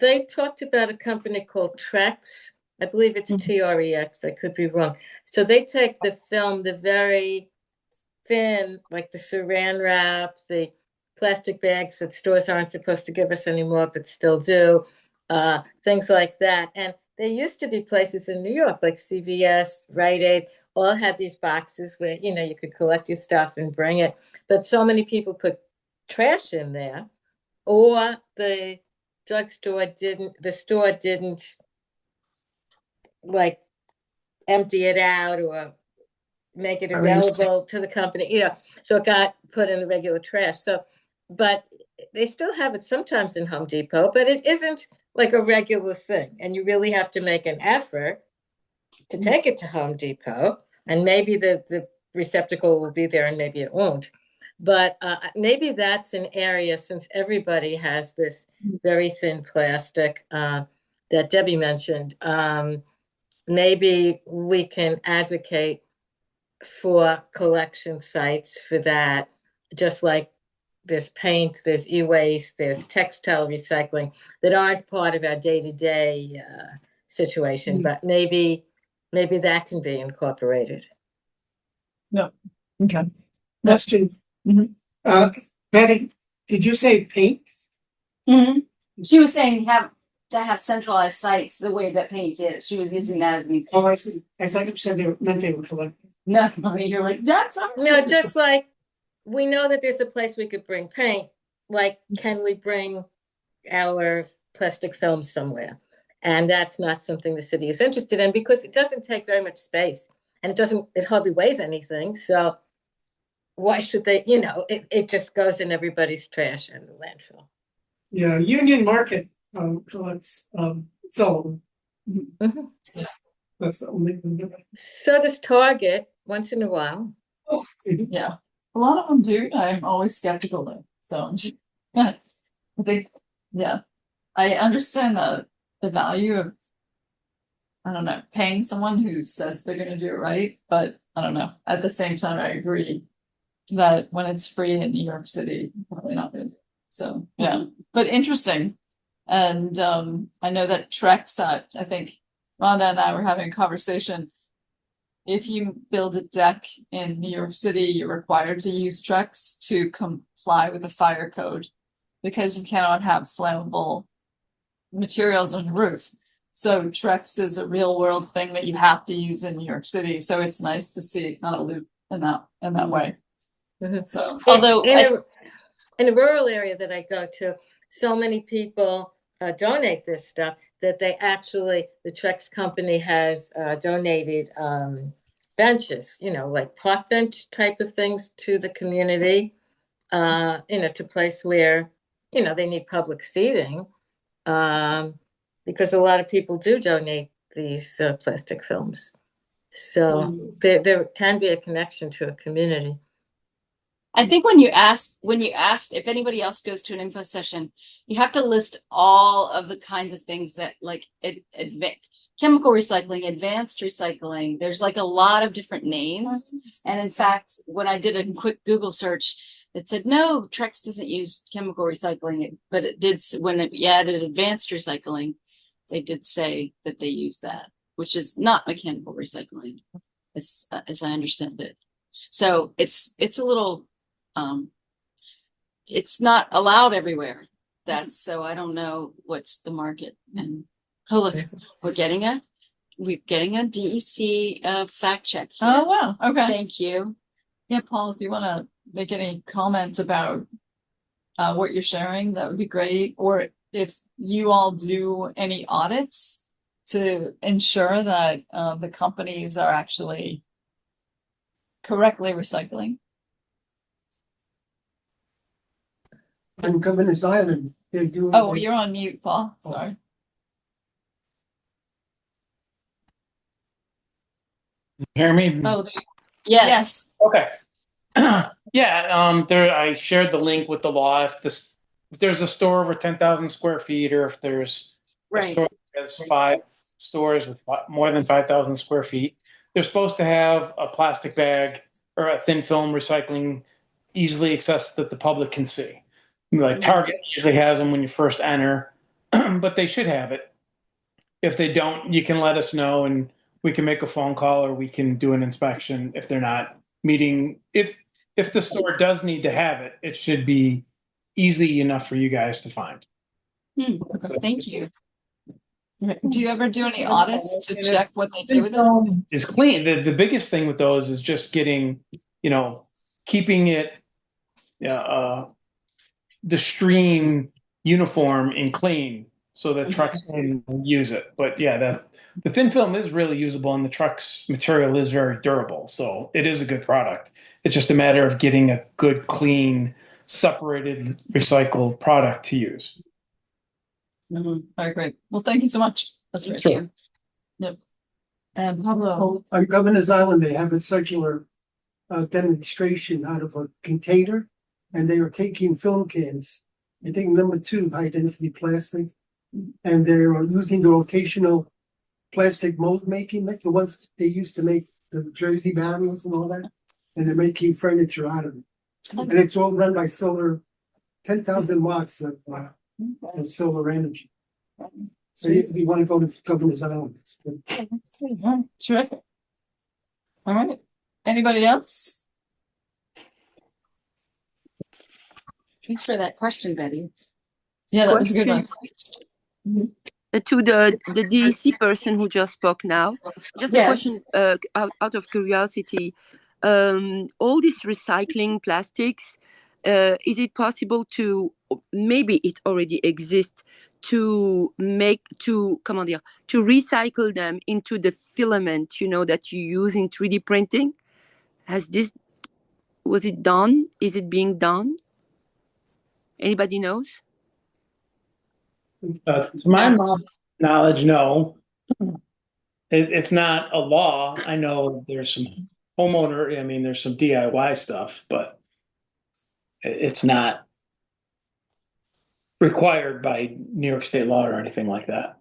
They talked about a company called Trex. I believe it's TREX. I could be wrong. So they take the film, the very thin, like the saran wrap, the plastic bags that stores aren't supposed to give us anymore, but still do, things like that. And there used to be places in New York, like CVS, Rite Aid, all had these boxes where, you know, you could collect your stuff and bring it. But so many people put trash in there, or the store didn't like empty it out or make it available to the company, you know, so it got put in the regular trash. So, but they still have it sometimes in Home Depot, but it isn't like a regular thing. And you really have to make an effort to take it to Home Depot. And maybe the receptacle will be there and maybe it won't. But maybe that's an area, since everybody has this very thin plastic that Debbie mentioned, maybe we can advocate for collection sites for that, just like there's paint, there's e-waste, there's textile recycling that aren't part of our day-to-day situation, but maybe that can be incorporated. No. Okay. Question. Betty, did you say paint? She was saying to have centralized sites the way that paint is. She was using that as an example. Oh, I see. I thought you said they were collecting. No, you're like, that's No, just like we know that there's a place we could bring paint. Like, can we bring our plastic films somewhere? And that's not something the city is interested in because it doesn't take very much space and it hardly weighs anything. So why should they, it just goes in everybody's trash and the landfill. Yeah, Union Market collects film. That's the only thing. So does Target once in a while. Oh, Yeah, a lot of them do. I'm always skeptical though. So I think, yeah, I understand the value of, I don't know, paying someone who says they're going to do it right, but I don't know. At the same time, I agree that when it's free in New York City, probably not going to do it. So yeah, but interesting. And I know that Trex, I think Rhonda and I were having a conversation. If you build a deck in New York City, you're required to use Trex to comply with the fire code because you cannot have flammable materials on the roof. So Trex is a real world thing that you have to use in New York City. So it's nice to see it kind of loop in that way. So although in a rural area that I go to, so many people donate this stuff that they actually, the Trex company has donated benches, like park bench type of things to the community, to place where, they need public seating, because a lot of people do donate these plastic films. So there can be a connection to a community. I think when you ask if anybody else goes to an info session, you have to list all of the kinds of things that like chemical recycling, advanced recycling. There's like a lot of different names. And in fact, when I did a quick Google search, it said, no, Trex doesn't use chemical recycling, but it did when it added advanced recycling, they did say that they use that, which is not mechanical recycling, as I understand it. So it's a little, it's not allowed everywhere. So I don't know what's the market. And look, we're getting a DEC fact check here. Oh wow, okay. Thank you. Yeah, Paul, if you want to make any comment about what you're sharing, that would be great. Or if you all do any audits to ensure that the companies are actually correctly recycling. On Governor's Island, they're doing. Oh, you're on mute, Paul. Sorry. Hear me? Oh, yes. Okay. Yeah. There. I shared the link with the law. If there's a store over 10,000 square feet, or if there's a store that has 5 stores with more than 5,000 square feet, they're supposed to have a plastic bag or a thin film recycling easily accessible that the public can see. Like Target usually has them when you first enter, but they should have it. If they don't, you can let us know and we can make a phone call or we can do an inspection if they're not meeting. If the store does need to have it, it should be easy enough for you guys to find. So, thank you. Do you ever do any audits to check what they do with it? Is clean. The biggest thing with those is just getting, keeping it the stream uniform and clean so that trucks can use it. But yeah, the thin film is really usable and the truck's material is very durable. So it is a good product. It's just a matter of getting a good, clean, separated, recycled product to use. All right, great. Well, thank you so much. That's great. Sure. Yep. And Pablo. On Governor's Island, they have a circular demonstration out of a container, and they were taking film cans, I think number 2 high density plastic, and they were using the rotational plastic mold making, like the ones they used to make the Jersey barriers and all that, and they're making furniture out of it. And it's all run by solar, 10,000 watts of solar energy. So if you want to go to Governor's Island, it's good. Terrific. All right. Anybody else? Thanks for that question, Betty. Yeah, that was a good one. Question Mhm. to the DEC person who just spoke now. Just a Yes. question out of curiosity. All these recycling plastics, is it possible to, maybe it already exists, to comment dire, to recycle them into the filament, you know, that you use in 3D printing? Was it done? Is it being done? Anybody knows? To my knowledge, no. It's not a law. I know there's some there's some DIY stuff, but it's not required by New York State law or anything like that.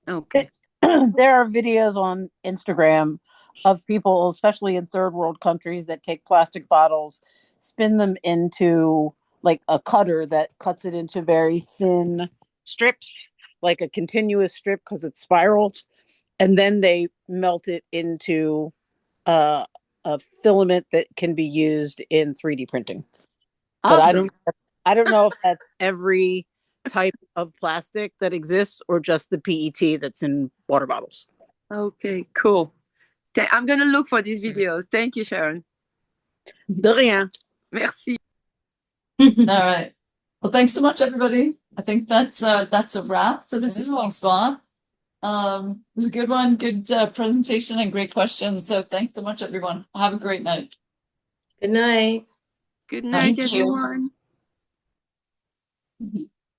Okay. There are videos on Instagram of people, especially in third world countries, that take plastic bottles, spin them into like a cutter that cuts it into very thin strips, like a continuous strip because it spirals, and then they melt it into a filament that can be used in 3D printing. But I don't know if that's every type of plastic that exists or just the PET that's in water bottles. Okay, cool. I'm going to look for these videos. Thank you, Sharon. De rien. Merci. All right. Well, thanks so much, everybody. I think that's a wrap for this evening SWAB. It was a good one, good presentation and great questions. So thanks so much, everyone. Have a great night. Good night. Good night, Thank you. everyone.